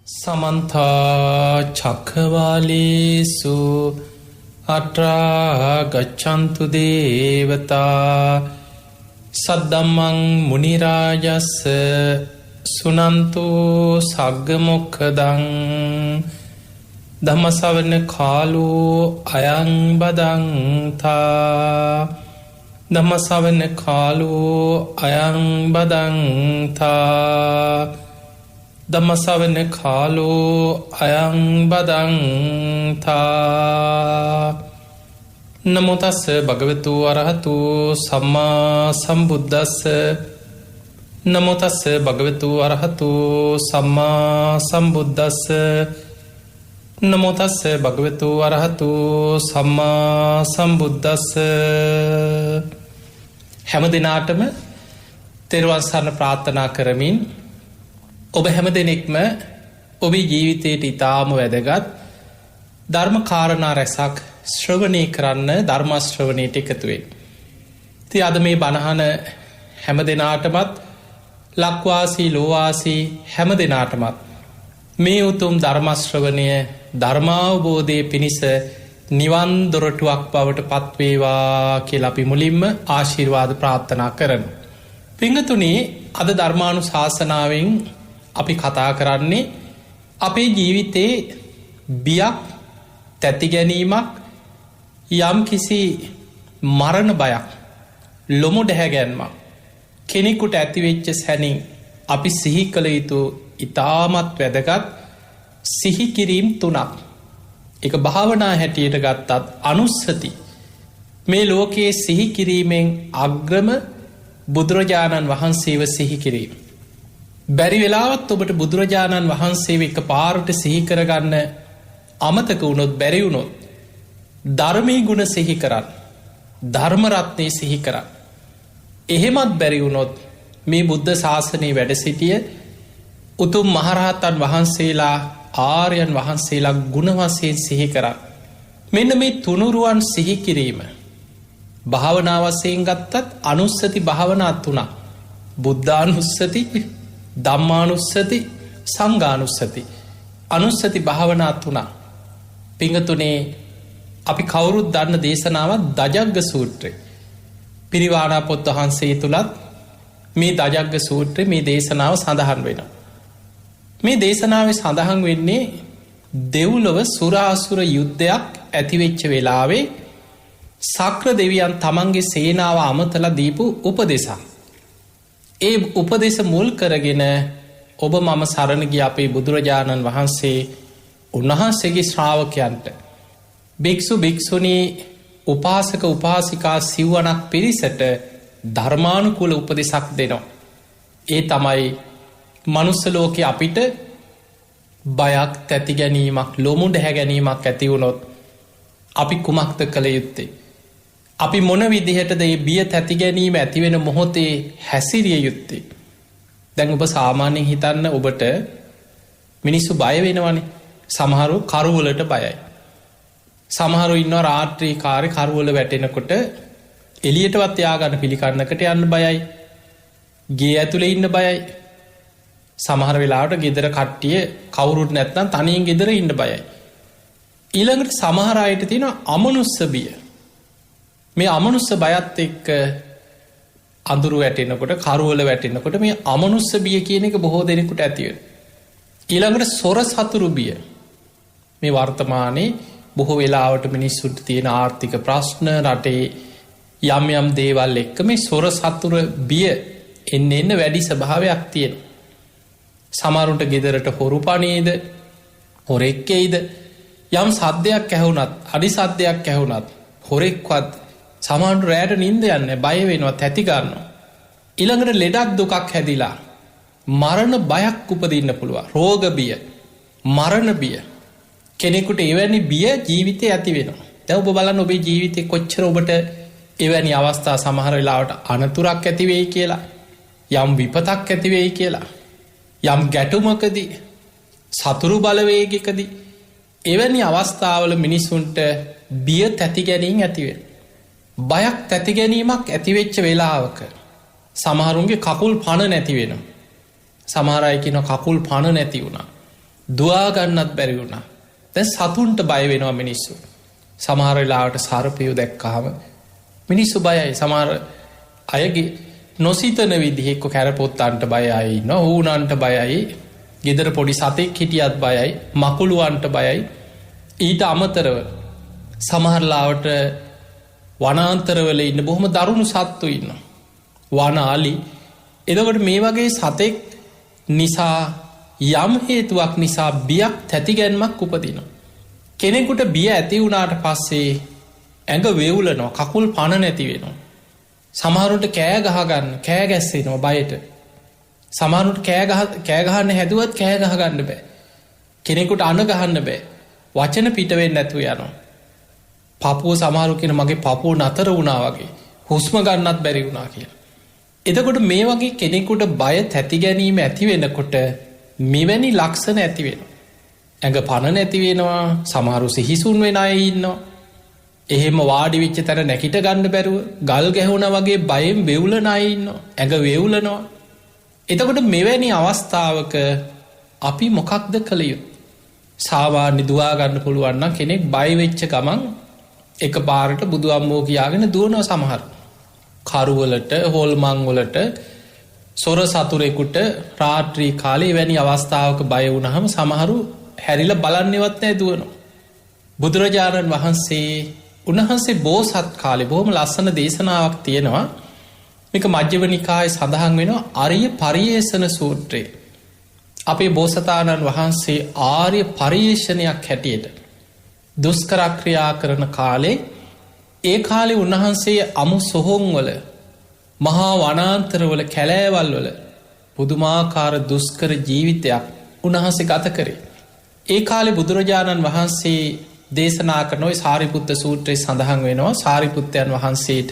සමන්තා චක්ඛවාලේසු අත්‍රා ගච්ඡන්තු දේවතා සද්දම්මං මුනි රාජස් සුනන්තු සග්ග මොක්ඛදං ධම්ම ශ්‍රවණ කාලෝ අයං බදන්තා ධම්ම ශ්‍රවණ කාලෝ අයං බදන්තා ධම්ම ශ්‍රවණ කාලෝ අයං බදන්තා නමෝ තස්ස භගවතු අරහතු සම්මා සම්බුද්දස්ස නමෝ තස්ස භගවතු අරහතු සම්මා සම්බුද්දස්ස නමෝ තස්ස භගවතු අරහතු සම්මා සම්බුද්දස්ස හැම දිනාටම තෙරුවන් සරණ ප්‍රාර්ථනා කරමින් ඔබ හැම දෙනෙක්ම ඔබේ ජීවිතයට ඉතාම වැදගත් ධර්ම කාරණා රැසක් ශ්‍රවණය කරන්න ධර්ම ශ්‍රවණයට එකතුවේ. ති අද මේ බණහන හැම දෙනාටමත් ලක්වාසී ලෝවාසී හැම දෙනාටමත් මේ උතුම් ධර්මශ්‍රවණය ධර්මාවබෝධය පිණිස නිවන් දොරටුවක් බවට පත්වේවා කියලා අපි මුලින්ම ආශිර්වාද ප්‍රාර්ථනා කරන. පිංගතුනේ අද ධර්මානු ශාසනාවෙන් අපි කතා කරන්නේ අපේ ජීවිතේ බියක් තැති ගැනීමක් යම් කිසි මරණ බයක් ලොමු ඩැහැගැන්මක් කෙනෙකුට ඇතිවෙච්ච සැනින් අපි සිහි කළ යුතු ඉතාමත් වැදගත් සිහිකිරීම් තුනක් එක භාවනා හැටියට ගත්තත් අනුස්සති මේ ලෝකයේ සිහිකිරීමෙන් අග්‍රම බුදුරජාණන් වහන්සේව සිහිකිරීම බැරි වෙලාවත් ඔබට බුදුරජාණන් වහන්සේ එක පාරට සිහිකරගන්න අමතක වුණොත් බැරිවුණොත් ධර්මී ගුණ සිහි කරන්න ධර්මරත්නය සිහි කරන්න එහෙමත් බැරිවුණොත් මේ බුද්ධ ශාසනය වැඩ සිටිය උතුම් මහරහතන් වහන්සේලා ආර්යන් වහන්සේලා ගුණවසයෙන් සිහි කරන්න මෙන්න මේ තුනුරුවන් සිහිකිරීම භාවනාවසයෙන් ගත්තත් අනුස්සති භාවනාත් තුනක් බුද්ධානුස්සති ධම්මානුස්සති සංඝානුස්සති අනුස්සති භාවනාත් තුනක් පිංගතුනේ අපි කවුරුත් දන්න දේශනාවත් දජග්ග සූත්‍රය පිරිවානා පොත් වහන්සේ තුළත් මේ දජග්ග සූත්‍රය මේ දේශනාව සඳහන් වෙන මේ දේශනාව සඳහන් වෙන්නේ දෙව්ලොව සුරාසුර යුද්ධයක් ඇතිවෙච්ච වෙලාවේ සක්‍ර දෙවියන් තමන්ගේ සේනාව අමතලා දීපු උපදෙසක් ඒ උපදෙස මුල් කරගෙන ඔබ මම සරණ ගිය අපේ බුදුරජාණන් වහන්සේ උන්වහන්සේගේ ශ්‍රාවකයන්ට භික්ෂු භික්ෂුණී උපාසක උපාසිකා සිව්වනක් පිරිසට ධර්මානුකූල උපදෙසක් දෙනවා. ඒ තමයි මනුස්ස ලෝකෙ අපිට බයක් තැති ගැනීමක් ලොමු ඩැහැ ගැනීමක් ඇතිවුණොත් අපි කුමක්ද කළ යුත්තේ. අපි මොන විදිහටද ඒ බිය තැති ගැනීම ඇතිවෙන මොහොතේ හැසිරිය යුත්තේ. දැන් ඔබ සාමාන්‍යයෙන් හිතන්න ඔබට මිනිස්සු බය වෙනවනේ සමහරු කරුවලට බයයි. සමහරු ඉන්න රාත්‍රී කාරය කරුවල වැටෙනකොට එලියටවත් යාගන්න පිළිකරන්නකට යන්න බයයි. ගේ ඇතුළේ ඉන්න බයයි. සමහර වෙලාට ගෙදර කට්ටිය කවුරුත් නැත්නම් තනියෙන් ගෙදර ඉන්න බයයි. ඊළඟට සමහර අයට තියෙන අමනුස්ස බිය. මේ අමනුස්ස බයත් එක්ක අඳුරු වැටෙනකොට කරුවල වැටෙනකොට මේ අමනුස්ස බිය කියන එක බොහෝ දෙනෙකුට ඇතිව. ඊළඟට සොර සතුරු බිය. මේ වර්තමානයේ බොහෝ වෙලාවට මිනිස්සුට තියෙන ආර්ථික ප්‍රශ්න රටේ යම් යම් දේවල් එක්ක මේ සොර සතුර බිය එන්න වැඩි ස්වභාවයක් තියෙන. සමහරුන්ට ගෙදරට හොරු පනේද හොරෙක්කෙයිද යම් සද්දයක් ඇහුනත් අඩි සද්දයක් ඇහුනත් හොරෙක්වත් සමහරුන්ට රෑට නින්ද යන්න බය වෙනවා තැති ගන්නවා. ඊළඟට ලෙඩක් දුකක් හැදිලා මරණ බයක් උපදින්න පුළුවන්. රෝග බිය මරණ බිය කෙනෙකුට එවැනි බිය ජීවිතය ඇති වෙනවා. දැන් ඔබ බලන්න ඔබේ ජීවිතේ කොච්චර ඔබට එවැනි අවස්ථා සමහර වෙලාවට අනතුරක් ඇති වෙයි කියලා යම් විපතක් ඇති වෙයි කියලා යම් ගැටුමකදී සතුරු බලවේගයකදී එවැනි අවස්ථාවල මිනිසුන්ට බිය තැති ගැනීම ඇති වෙන. බයක් තැති ගැනීමක් ඇතිවෙච්ච වෙලාවක සමහරුන්ගේ කකුල් පණ නැති වෙනවා. සමහර අය කියනවා කකුල් පණ නැති වුණා. දුවාගන්නත් බැරි වුණා. දැන් සතුන්ට බය වෙනවා මිනිස්සු. සමහර වෙලාවට සර්පයෝ දැක්කහම මිනිස්සු බයයි. සමහර අයගේ නොසිතන විදිහ එක්ක කැරපොත්තන්ට බයයි, ඌනන්ට බයයි, ගෙදර පොඩි සතෙක් හිටියත් බයයි, මකුළුවන්ට බයයි. ඊට අමතරව සමහරලාවට වනාන්තරවල ඉන්න බොහොම දරුණු සත්තු ඉන්න. වනාලි. එදකොට මේ වගේ සතෙක් නිසා යම් හේතුවක් නිසා බියක් තැතිගැන්මක් උපදිනවා. කෙනෙකුට බිය ඇති වුණාට පස්සේ ඇඟ වෙවුලනවා, කකුල් පණ නැති වෙනවා. සමහරුන්ට කෑ ගහගන්න, කෑ ගැස්සෙනවා බයට. සමහරුන්ට කෑගහන්න හැදුවත් කෑ ගහගන්න බෑ. කෙනෙකුට අණ ගහන්න බෑ. වචන පිටවෙන්න නැතුව යනවා. පපුව සමහරු කියන මගේ පපුව නතර වුණා වගේ, හුස්ම ගන්නත් බැරි වුණා කියලා. එතකොට මේ වගේ කෙනෙකුට බය තැති ගැනීම ඇති වෙනකොට මෙවැනි ලක්ෂණ ඇති වෙනවා. ඇඟ පණ නැති වෙනවා, සමහරු සිහිසුන් වෙන අය ඉන්නවා. එහෙම වාඩි වෙච්ච තැන නැගිට ගන්න බැරුව ගල් ගැහුණා වගේ බයෙන් වෙවුලන අය ඉන්නවා. ඇඟ වෙවුලනවා. එතකොට මෙවැනි අවස්ථාවක අපි මොකක්ද කළ යුත්තේ? සාමාන්‍ය දුවා ගන්න පුළුවන් නම් කෙනෙක් බය වෙච්ච ගමන් එකපාරට බුදු අම්මෝ කියාගෙන දුවනවා. සමහර කරුවලට, හොල්මන් වලට, සොර සතුරෙකුට රාත්‍රී කාලේ වැනි අවස්ථාවක බය වුණාම සමහරු හැරිලා බලන්නේවත් නැහැ, දුවනවා. බුදුරජාණන් වහන්සේ උන්වහන්සේ බෝසත් කාලේ බොහොම ලස්සන දේශනාවක් තියෙනවා. මේක මජ්ක්‍ධිම නිකායේ සඳහන් වෙනවා ආර්ය පරියේෂණ සූත්‍රයේ. අපේ බෝසතාණන් වහන්සේ ආර්ය පරියේෂණයක් හැටියට දුෂ්කර ක්‍රියා කරන කාලේ, ඒ කාලේ උන්වහන්සේ අමු සොහොන් වල, මහා වනාන්තරවල, කැලෑවල් වල පුදුමාකාර දුෂ්කර ජීවිතයක් උන්වහන්සේ ගත කරේ. ඒ කාලේ බුදුරජාණන් වහන්සේ දේශනා කරන ඔය සාරිපුත්ත සූත්‍රයේ සඳහන් වෙනවා සාරිපුත්තයන් වහන්සේට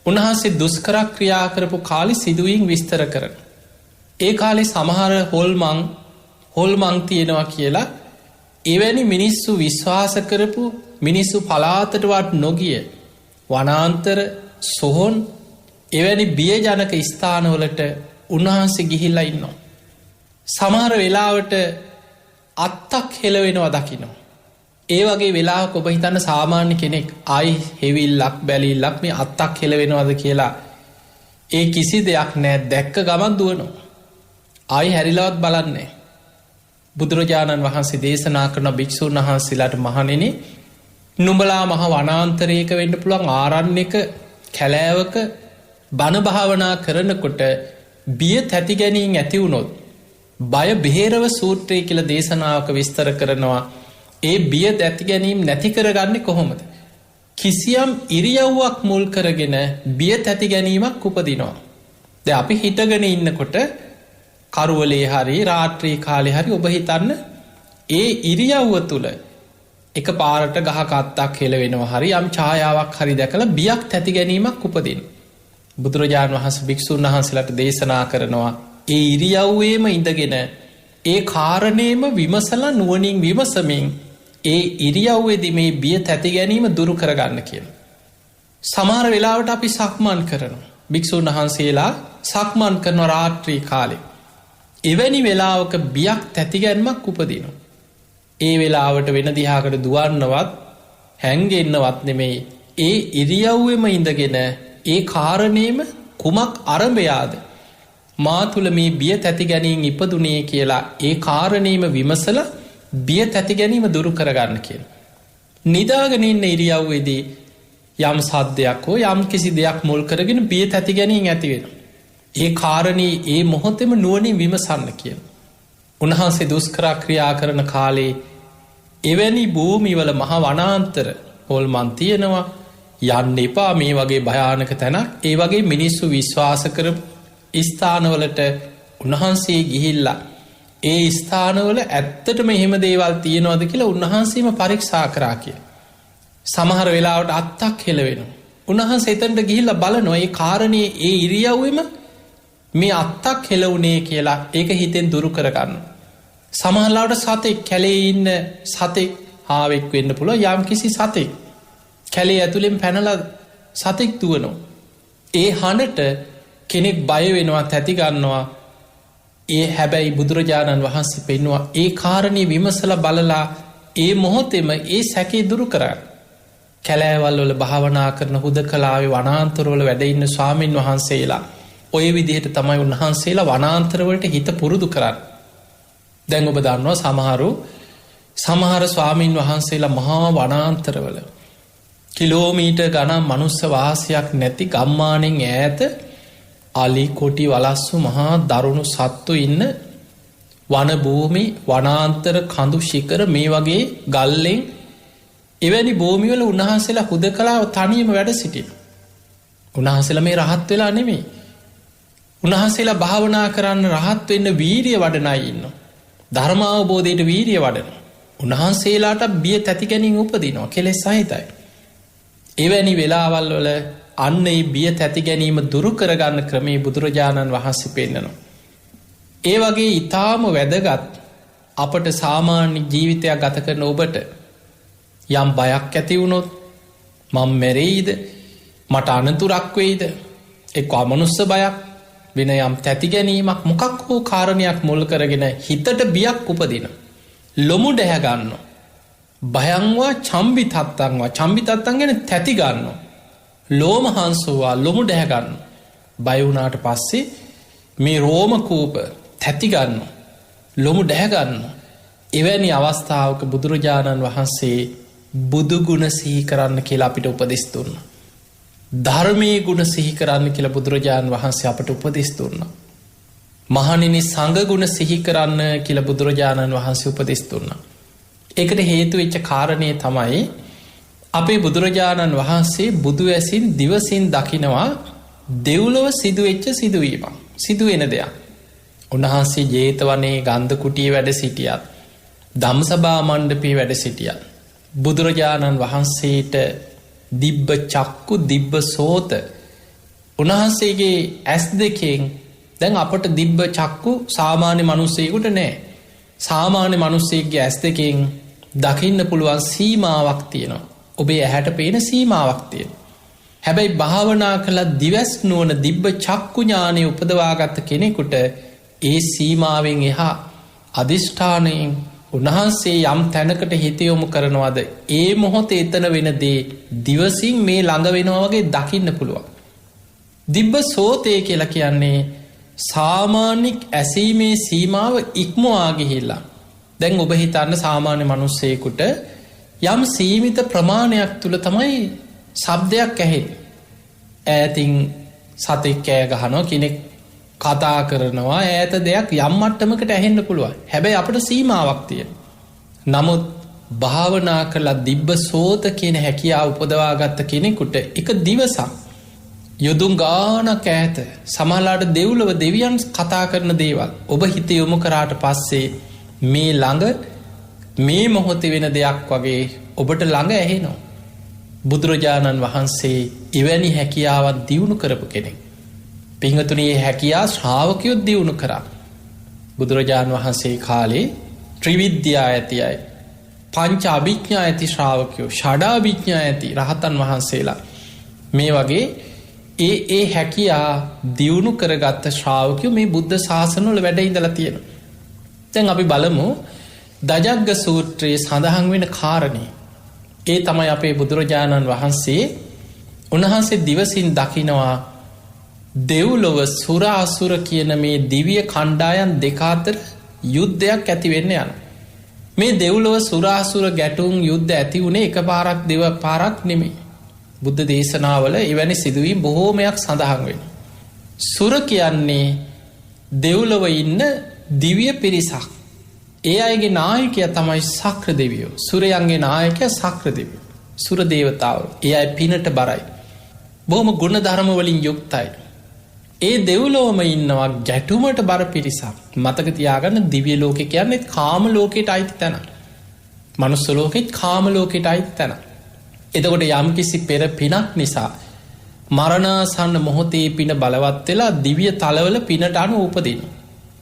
උන්වහන්සේ දුෂ්කර ක්‍රියා කරපු කාලේ සිදුවීම් විස්තර කරන. ඒ කාලේ සමහර හොල්මන් තියෙනවා කියලා එවැනි මිනිස්සු විශ්වාස කරපු, මිනිස්සු පලාතටවත් නොගිය වනාන්තර, සොහොන්, එවැනි බියජනක ස්ථානවලට උන්වහන්සේ ගිහිල්ලා ඉන්නවා. සමහර වෙලාවට අත්තක් හෙලවෙනවා දකිනවා. ඒ වගේ වෙලාවක ඔබ හිතන්න සාමාන්‍ය කෙනෙක් ආයි හෙවිල්ලක් බැලිල්ලක් මේ අත්තක් හෙලවෙනවද කියලා ඒ කිසි දෙයක් නෑ, දැක්ක ගමන් දුවනවා. ආයි හැරිලවත් බලන්නේ. බුදුරජාණන් වහන්සේ දේශනා කරන භික්ෂූන් වහන්සේලාට මහණෙනි, නුඹලා මහ වනාන්තරයක වෙන්න පුළුවන්, ආරණ්‍යක, කැලෑවක බණ භාවනා කරනකොට බිය තැති ගැනීම ඇති වුණොත් බය බෙහෙරව සූත්‍රය කියලා දේශනාවක විස්තර කරනවා. ඒ බිය තැති ගැනීම නැති කරගන්නේ කොහොමද? කිසියම් ඉරියව්වක් මුල් කරගෙන බිය තැති ගැනීමක් උපදිනවා. දැන් අපි හිටගෙන ඉන්නකොට කරුවලේ හරි රාත්‍රී කාලේ හරි ඔබ හිතන්න ඒ ඉරියව්ව තුල එක පාරට ගහක අත්තක් හෙලවෙනවා හරි යම් ඡායාවක් හරි දැකලා බියක් තැති ගැනීමක් උපදින. බුදුරජාණන් වහන්සේ භික්ෂුන් වහන්සේලාට දේශනා කරනවා ඒ ඉරියව්වේම ඉඳගෙන ඒ කාරණේම විමසලා නුවණින් විමසමින් ඒ ඉරියව්වේදී මේ බිය තැති ගැනීම දුරු කරගන්න කියලා. සමහර වෙලාවට අපි සක්මන් කරනවා. භික්ෂුන් වහන්සේලා සක්මන් කරන රාත්‍රී කාලේ එවැනි වෙලාවක බියක් තැතිගැන්මක් උපදිනවා. ඒ වෙලාවට වෙන දිහාකට දුවන්නවත් හැංගෙන්නවත් නෙමෙයි, ඒ ඉරියව්වෙම ඉඳගෙන ඒ කාරණේම කුමක් අරඹයාද මා තුළ මේ බිය තැති ගැනීම ඉපදුනේ කියලා ඒ කාරණේම විමසලා බිය තැති ගැනීම දුරු කරගන්න කියලා. නිදාගෙන ඉන්න ඉරියව්වේදී යම් සද්දයක් හෝ යම් කිසි දෙයක් මුල් කරගෙන බිය තැති ගැනීම ඇති වෙනවා. ඒ කාරණේ ඒ මොහොතේම නුවණින් විමසන්න කියලා. උන්වහන්සේ දුෂ්කර ක්‍රියා කරන කාලේ එවැනි භූමිවල මහ වනාන්තර හොල්මන් තියෙනවා, යන්න එපා මේ වගේ භයානක තැනක්. ඒ වගේ මිනිස්සු විශ්වාස කරපු ස්ථානවලට උන්වහන්සේ ගිහිල්ලා ඒ ස්ථානවල ඇත්තටම එහෙම දේවල් තියෙනවද කියලා උන්වහන්සේම පරීක්ෂා කරා කියලා. සමහර වෙලාවට අත්තක් හෙලවෙනවා. උන්වහන්සේ එතනට ගිහිල්ලා බලනවා ඒ කාරණේ ඒ ඉරියව්වෙම මේ අත්තක් හෙලවුනේ කියලා ඒක හිතෙන් දුරු කරගන්න. සමහරලාට සතෙක්, කැලේ ඉන්න සතෙක්, හාවෙක් වෙන්න පුළුවන්, යම් කිසි සතෙක් කැලේ ඇතුලෙන් පැනලා සතෙක් දුවනවා. ඒ හඬට කෙනෙක් බය වෙනවා, තැති ගන්නවා. ඒ හැබැයි බුදුරජාණන් වහන්සේ පෙන්නවා ඒ කාරණය විමසල බලලා ඒ මොහොතෙම ඒ සැකේ දුරු කරන්න. කැලෑවල් වල භාවනා කරන හුදකලාවේ වනාන්තරවල වැඩඉන්න ස්වාමීන් වහන්සේලා ඔය විදිහට තමයි උන්වහන්සේලා වනාන්තරවලට හිත පුරුදු කරන්න. දැන් ඔබ දන්නවා සමහර ස්වාමීන් වහන්සේලා මහා වනාන්තරවල කිලෝමීට ගණන් මනුස්ස වාසයක් නැති ගම්මානෙන් ඈත අලි කොටි වලස්සු මහා දරුණු සත්තු ඉන්න වනභූමි වනාන්තර කඳු ශිකර මේ වගේ ගල්ලෙන් එවැනි භූමිවල උන්වහන්සේලා හුද කලාව තනියම වැඩ සිටින. උන්වහන්සේලා මේ රහත් වෙලා නෙමෙයි. උන්වහන්සේලා භාවනා කරන්න රහත් වෙන්න වීරිය වඩනයි ඉන්න. ධර්මාවබෝධයට වීරිය වඩන. උන්වහන්සේලාට බිය තැති ගැනීම උපදිනවා කෙලෙස් සහිතයි. එවැනි වෙලාවල් වල අන්න ඒ බිය තැති ගැනීම දුරු කරගන්න ක්‍රමේ බුදුරජාණන් වහන්සේ පෙන්නනවා. ඒ වගේ ඊටාම වැදගත් අපට සාමාන්‍ය ජීවිතයක් ගත කරන ඔබට යම් බයක් ඇති වුණොත් මම මැරෙයිද මට අනතුරක් වෙයිද එක්ක අමනුස්ස බයක් වෙන යම් තැති ගැනීමක් මොකක් හෝ කාරණයක් මුල් කරගෙන හිතට බියක් උපදින. ලොමු ඩැහැගන්න. භයංවා චම්බිතත්තන් ගැන තැති ගන්න. ලෝම හංසුවා ලොමු ඩැහැගන්න. බයවුනාට පස්සේ මේ රෝමකූප තැතිගන්න. ලොමු ඩැහැගන්න. එවැනි අවස්ථාවක බුදුරජාණන් වහන්සේ බුදුගුණ සිහි කරන්න කියලා අපිට උපදෙස් දුන්න. ධර්මයේ ගුණ සිහි කරන්න කියලා බුදුරජාණන් වහන්සේ අපට උපදෙස් දුන්න. මහණෙනි සංඝගුණ සිහි කරන්න කියලා බුදුරජාණන් වහන්සේ උපදෙස් දුන්න. ඒකට හේතු වෙච්ච කාරණය තමයි අපේ බුදුරජාණන් වහන්සේ බුදු ඇසින් දිවසින් දකිනවා දෙව්ලොව සිදුවෙච්ච සිදුවීම සිදුවෙන දෙයක්. උන්වහන්සේ ජේතවනේ ගන්ධ කුටියේ වැඩ සිටියත් ධම්සභා මණ්ඩපේ වැඩ සිටියත් බුදුරජාණන් වහන්සේට දිබ්බ චක්කු දිබ්බ සෝත උන්වහන්සේගේ ඇස් දෙකෙන් දැන් අපට දිබ්බ චක්කු සාමාන්‍ය මනුස්සයෙකුට නෑ. සාමාන්‍ය මනුස්සයෙක්ගේ ඇස් දෙකෙන් දකින්න පුළුවන් සීමාවක් තියෙනවා. ඔබේ ඇහැට පේන සීමාවක් තියෙන. හැබැයි භාවනා කළත් දිවැස් නුවන දිබ්බ චක්කු ඥානය උපදවාගත්ත කෙනෙකුට ඒ සීමාවෙන් එහා අධිෂ්ඨානයෙන් උන්වහන්සේ යම් තැනකට හිතයොමු කරනවාද ඒ මොහොත එතන වෙන දේ දිවසින් මේ ළඟ වෙනවා වගේ දකින්න පුළුවන්. දිබ්බ සෝතය කියලා කියන්නේ සාමාන්‍යික ඇසීමේ සීමාව ඉක්මවාගිහිල්ලා. දැන් ඔබ හිතන්න සාමාන්‍ය මනුස්සයකුට යම් සීමිත ප්‍රමාණයක් තුළ තමයි සබ්දයක් ඇහෙන්. ඈතින් සතෙක් කෑ ගහනෝ කෙනෙක් කතා කරනවා ඈත දෙයක් යම් මට්ටමකට ඇහෙන්න පුළුවන්. හැබැයි අපට සීමාවක් තියෙන. නමුත් භාවනා කරලා දිබ්බ සෝත කියන හැකියාව උපදවාගත්ත කෙනෙකුට එක දිවසක් යොදුන් ගානක් ඈත සමහරලාට දෙව්ලොව දෙවියන් කතා කරන දේවල් ඔබ හිත යොමු කරාට පස්සේ මේ ළඟ මේ මොහොතේ වෙන දෙයක් වගේ ඔබට ළඟ ඇහෙනවා. බුදුරජාණන් වහන්සේ එවැනි හැකියාවත් දියුණු කරපු කෙනෙක්. පිංහතුනේ හැකියා ශ්‍රාවකයොත් දියුණු කරා. බුදුරජාණන් වහන්සේ කාලේ ත්‍රිවිද්‍යා ඇති අය පංච අභිඥා ඇති ශ්‍රාවකයෝ ෂඩාභිඥා ඇති රහතන් වහන්සේලා මේ වගේ ඒ හැකියා දියුණු කරගත්ත ශ්‍රාවකයෝ මේ බුද්ධ ශාසනවල වැඩ ඉඳලා තියෙනවා. දැන් අපි බලමු දජග්ග සූත්‍රයේ සඳහන් වෙන කාරණේ. ඒ තමයි අපේ බුදුරජාණන් වහන්සේ උන්වහන්සේ දිවසින් දකිනවා දෙව්ලොව සුර අසුර කියන මේ දිවිය කණ්ඩායන් දෙක අතර යුද්ධයක් ඇති වෙන්න යන. මේ දෙව්ලොව සුර අසුර ගැටුම් යුද්ධ ඇති වුණේ එක පාරක් දෙව පාරක් නෙමෙයි. බුද්ධ දේශනාවල එවැනි සිදුවීම් බොහෝමයක් සඳහන් වෙන. සුර කියන්නේ දෙව්ලොව ඉන්න දිවිය පිරිසක්. ඒ අයගේ නායකය තමයි සක්‍ර දෙවියෝ. සුරයන්ගේ නායකය සක්‍ර දෙවියෝ. සුර දේවතාව. ඒ අය පිනට බරයි. බොහොම ගුණ ධර්ම වලින් යුක්තයි. ඒ දෙව්ලොවම ඉන්නවා ගැටුමට බර පිරිසක්. මතක තියාගන්න දිව්‍ය ලෝකෙ කියන්නේ කාම ලෝකෙට අයිති තැන. මනුස්ස ලෝකෙත් කාම ලෝකෙට අයිති තැන. එතකොට යම්කිසි පෙර පිනක් නිසා මරණාසන්න මොහොතේ පින බලවත් වෙලා දිව්‍ය තලවල පිනට අනුව උපදින.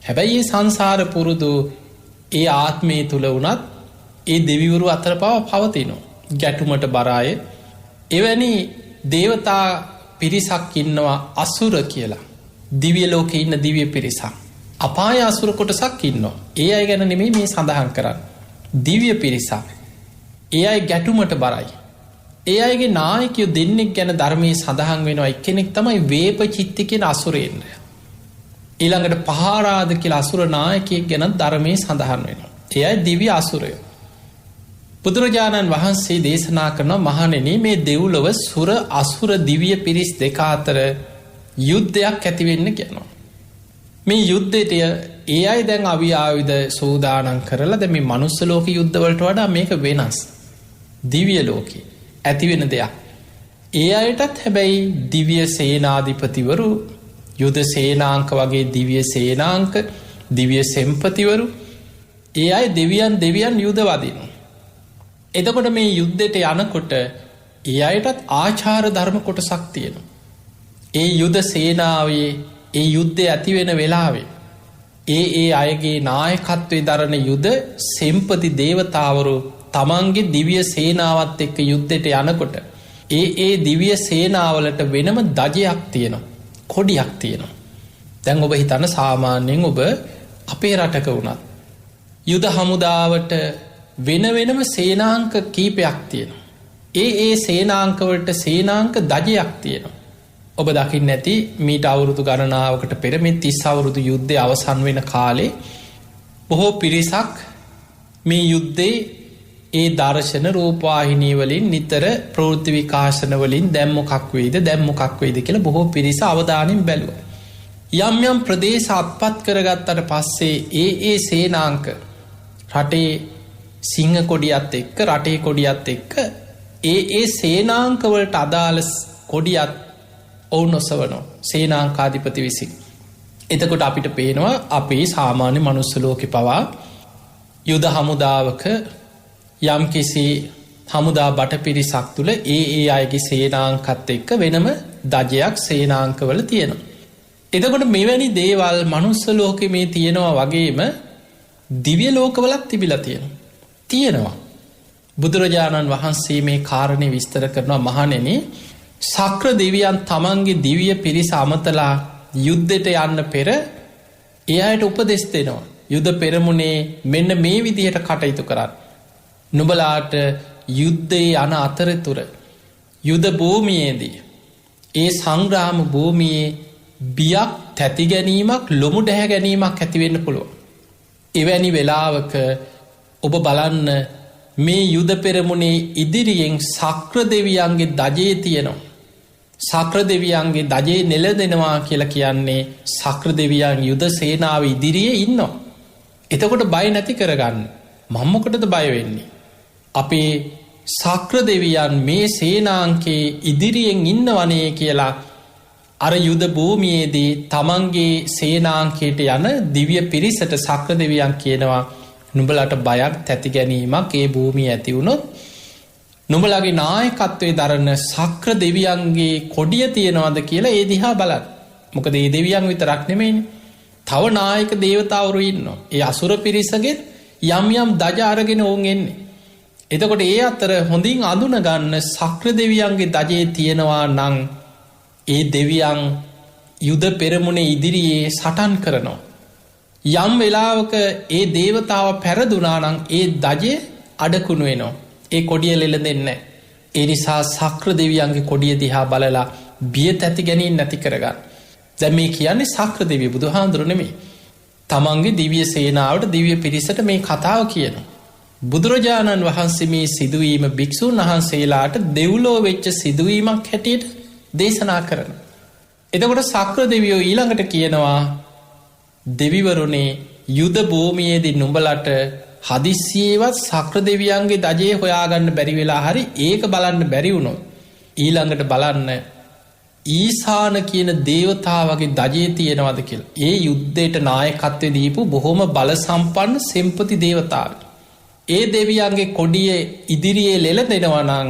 හැබැයි ඒ සංසාර පුරුදු ඒ ආත්මය තුළ වුණත් ඒ දෙවිවරු අතර පවතිනවා. ගැටුමට බරාය එවැනි දේවතා පිරිසක් ඉන්නවා අසුර කියලා. දිව්‍ය ලෝකෙ ඉන්න දිව්‍ය පිරිසක්. අපාය අසුර කොටසක් ඉන්නවා. ඒ අය ගැන නෙමෙයි මේ සඳහන් කරන්න. දිව්‍ය පිරිසක්. ඒ අය ගැටුමට බරයි. ඒ අයගේ නායකයෝ දෙන්නෙක් ගැන ධර්මයේ සඳහන් වෙනවා. එක්කෙනෙක් තමයි වේපචිත්ති කියන අසුරේන්ද්‍රය. ඊළඟට පහාරාද කියලා අසුර නායකයෙක් ගැන ධර්මයේ සඳහන් වෙනවා. ඒ අය දිව්‍ය අසුරය. බුදුරජාණන් වහන්සේ දේශනා කරනවා මහණෙනි මේ දෙව්ලොව සුර අසුර දිව්‍ය පිරිස් දෙක අතර යුද්ධයක් ඇති වෙන්න කියනවා. මේ යුද්ධයට ඒ අය දැන් අවිආයුධ සූදානම් කරලා දැන් මේ මනුස්ස ලෝක යුද්ධ වලට වඩා මේක වෙනස්. දිව්‍ය ලෝකේ ඇති වෙන දෙයක්. ඒ අයටත් හැබැයි දිව්‍ය සේනාධිපතිවරු, යුද සේනාංක වගේ දිව්‍ය සේනාංක, දිව්‍ය සෙම්පතිවරු, ඒ අය දෙවියන් යුද වදිනවා. එතකොට මේ යුද්ධයට යනකොට ඒ අයටත් ආචාර ධර්ම කොටසක් තියෙනවා. ඒ යුද සේනාවේ ඒ යුද්ධය ඇති වෙන වෙලාවේ ඒ අයගේ නායකත්වයේ දරන යුද සෙම්පති දේවතාවරු තමන්ගේ දිව්‍ය සේනාවත් එක්ක යුද්ධයට යනකොට ඒ දිව්‍ය සේනාවලට වෙනම දජයක් තියෙනවා. කොඩියක් තියෙනවා. දැන් ඔබ හිතන්න සාමාන්‍යයෙන් ඔබ අපේ රටක වුණත් යුද හමුදාවට වෙනම සේනාංක කීපයක් තියෙනවා. ඒ සේනාංකවලට සේනාංක දජයක් තියෙනවා. ඔබ දකින්න නැති මීට අවුරුදු ගණනාවකට පෙර මේ 30 අවුරුදු යුද්ධය අවසන් වෙන කාලේ බොහෝ පිරිසක් මේ යුද්ධේ ඒ දර්ශන රූපවාහිනී වලින් නිතර ප්‍රවෘත්ති විකාශන වලින් දැන් මොකක් වෙයිද කියලා බොහෝ පිරිස අවධානයෙන් බැලුවා. යම් ප්‍රදේශ අත්පත් කරගත්තට පස්සේ ඒ සේනාංක රටේ සිංහ කොඩියත් එක්ක රටේ කොඩියත් එක්ක ඒ සේනාංකවලට අදාළ කොඩියත් ඔවුන් ඔසවනවා සේනාංකාධිපති විසින්. එතකොට අපිට පේනවා අපේ සාමාන්‍ය මනුස්ස ලෝකෙ පවා යුද හමුදාවක යම් කිසි හමුදා බට පිරිසක් තුළ ඒ අයගේ සේනාංකත් එක්ක වෙනම දජයක් සේනාංකවල තියෙනවා. එතකොට මෙවැනි දේවල් මනුස්ස ලෝකෙ මේ තියෙනවා වගේම දිව්‍ය ලෝකවලත් තිබිලා තියෙනවා. බුදුරජාණන් වහන්සේ මේ කාරණය විස්තර කරනවා මහණෙනි සක්‍ර දෙවියන් තමන්ගේ දිව්‍ය පිරිස අමතලා යුද්ධයට යන්න පෙර ඒ අයට උපදෙස් දෙනවා. යුද පෙරමුණේ මෙන්න මේ විදිහට කටයුතු කරන්න. නුඹලාට යුද්ධයේ යන අතරතුර යුද භූමියේදී ඒ සංග්‍රාම භූමියේ බියක් තැති ගැනීමක් ලොමු ඩැහැ ගැනීමක් ඇතිවෙන්න පුළුවන්. එවැනි වෙලාවක ඔබ බලන්න මේ යුද පෙරමුණේ ඉදිරියෙන් සක්‍ර දෙවියන්ගේ දජයේ තියෙනවා. සක්‍ර දෙවියන්ගේ දජයේ නෙල දෙනවා කියලා කියන්නේ සක්‍ර දෙවියන් යුද සේනාව ඉදිරියේ ඉන්නවා. එතකොට බය නැති කරගන්න. මම්මොකටද බය වෙන්නේ? අපේ සක්‍ර දෙවියන් මේ සේනාංකේ ඉදිරියෙන් ඉන්නවනේ කියලා අර යුද භූමියේදී තමන්ගේ සේනාංකයට යන දිව්‍ය පිරිසට සක්‍ර දෙවියන් කියනවා නුඹලට බයක් තැති ගැනීමක් ඒ භූමිය ඇති වුණොත් නුඹලගේ නායකත්වයේ දරන සක්‍ර දෙවියන්ගේ කොඩිය තියෙනවද කියලා ඒ දිහා බලන්න. මොකද ඒ දෙවියන් විතරක් නෙමෙයිනේ. තව නායක දේවතාවරු ඉන්නවා. ඒ අසුර පිරිසගෙත් යම් දජ අරගෙන වුන් එන්නේ. එතකොට ඒ අතර හොඳින් අඳුන ගන්න සක්‍ර දෙවියන්ගේ දජයේ තියෙනවා නම් ඒ දෙවියන් යුද පෙරමුණේ ඉදිරියේ සටන් කරනවා. යම් වෙලාවක ඒ දේවතාව පැරදුනා නම් ඒ දජේ අඩකුණු වෙනවා. ඒ කොඩිය ලෙලදෙන්නේ නැහැ. ඒ නිසා සක්‍ර දෙවියන්ගේ කොඩිය දිහා බලලා බිය තැති ගැනීම නැති කරගන්න. දැන් මේ කියන්නේ සක්‍ර දෙවිය බුදුහාඳුරු නෙමෙයි. තමන්ගේ දිව්‍ය සේනාවට දිව්‍ය පිරිසට මේ කතාව කියනවා. බුදුරජාණන් වහන්සේ මේ සිදුවීම භික්ෂුන් වහන්සේලාට දෙව්ලොව වෙච්ච සිදුවීමක් හැටියට දේශනා කරන. එතකොට සක්‍ර දෙවියෝ ඊළඟට කියනවා දෙවිවරුනේ යුද භූමියේදී නුඹලට හදිස්සියේවත් සක්‍ර දෙවියන්ගේ දජයේ හොයාගන්න බැරි වෙලා හරි ඒක බලන්න බැරි වුණොත් ඊළඟට බලන්න ඊසාන කියන දේවතාවගේ දජයේ තියෙනවද කියලා. ඒ යුද්ධයට නායකත්වය දීපු බොහොම බල සම්පන්න සෙම්පති දේවතාව. ඒ දෙවියන්ගේ කොඩිය ඉදිරියේ ලෙල දෙනවා නම්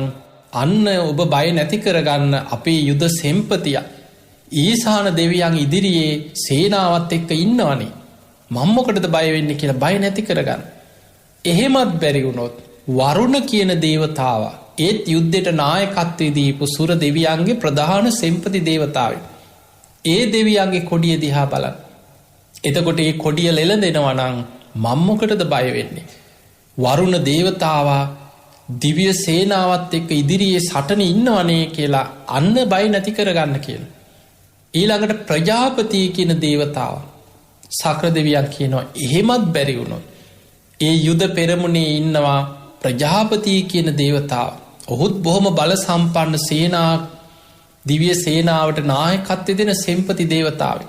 අන්න ඔබ බය නැති කරගන්න අපේ යුද සෙම්පතිය ඊසාන දෙවියන් ඉදිරියේ සේනාවත් එක්ක ඉන්නවනේ. මම්මොකටද බය වෙන්නේ කියලා බය නැති කරගන්න. එහෙමත් බැරි වුණොත් වරුණ කියන දේවතාව ඒත් යුද්ධයට නායකත්වයේ දීපු සුර දෙවියන්ගේ ප්‍රධාන සෙම්පති දේවතාවයි. ඒ දෙවියන්ගේ කොඩිය දිහා බලන්න. එතකොට ඒ කොඩිය ලෙලදෙනවා නම් මම මොකටද බය වෙන්නේ? වරුණ දේවතාවා දිව්‍ය සේනාවත් එක්ක ඉදිරියේ සටන ඉන්නවනේ කියලා අන්න බය නැති කරගන්න කියලා. ඊළඟට ප්‍රජාපති කියන දේවතාව සක්‍ර දෙවියන් කියනවා එහෙමත් බැරි වුණොත් ඒ යුද පෙරමුණේ ඉන්නවා ප්‍රජාපති කියන දේවතාව. ඔහුත් බොහොම බල සම්පන්න සේනා දිව්‍ය සේනාවට නායකත්වය දෙන සෙම්පති දේවතාව.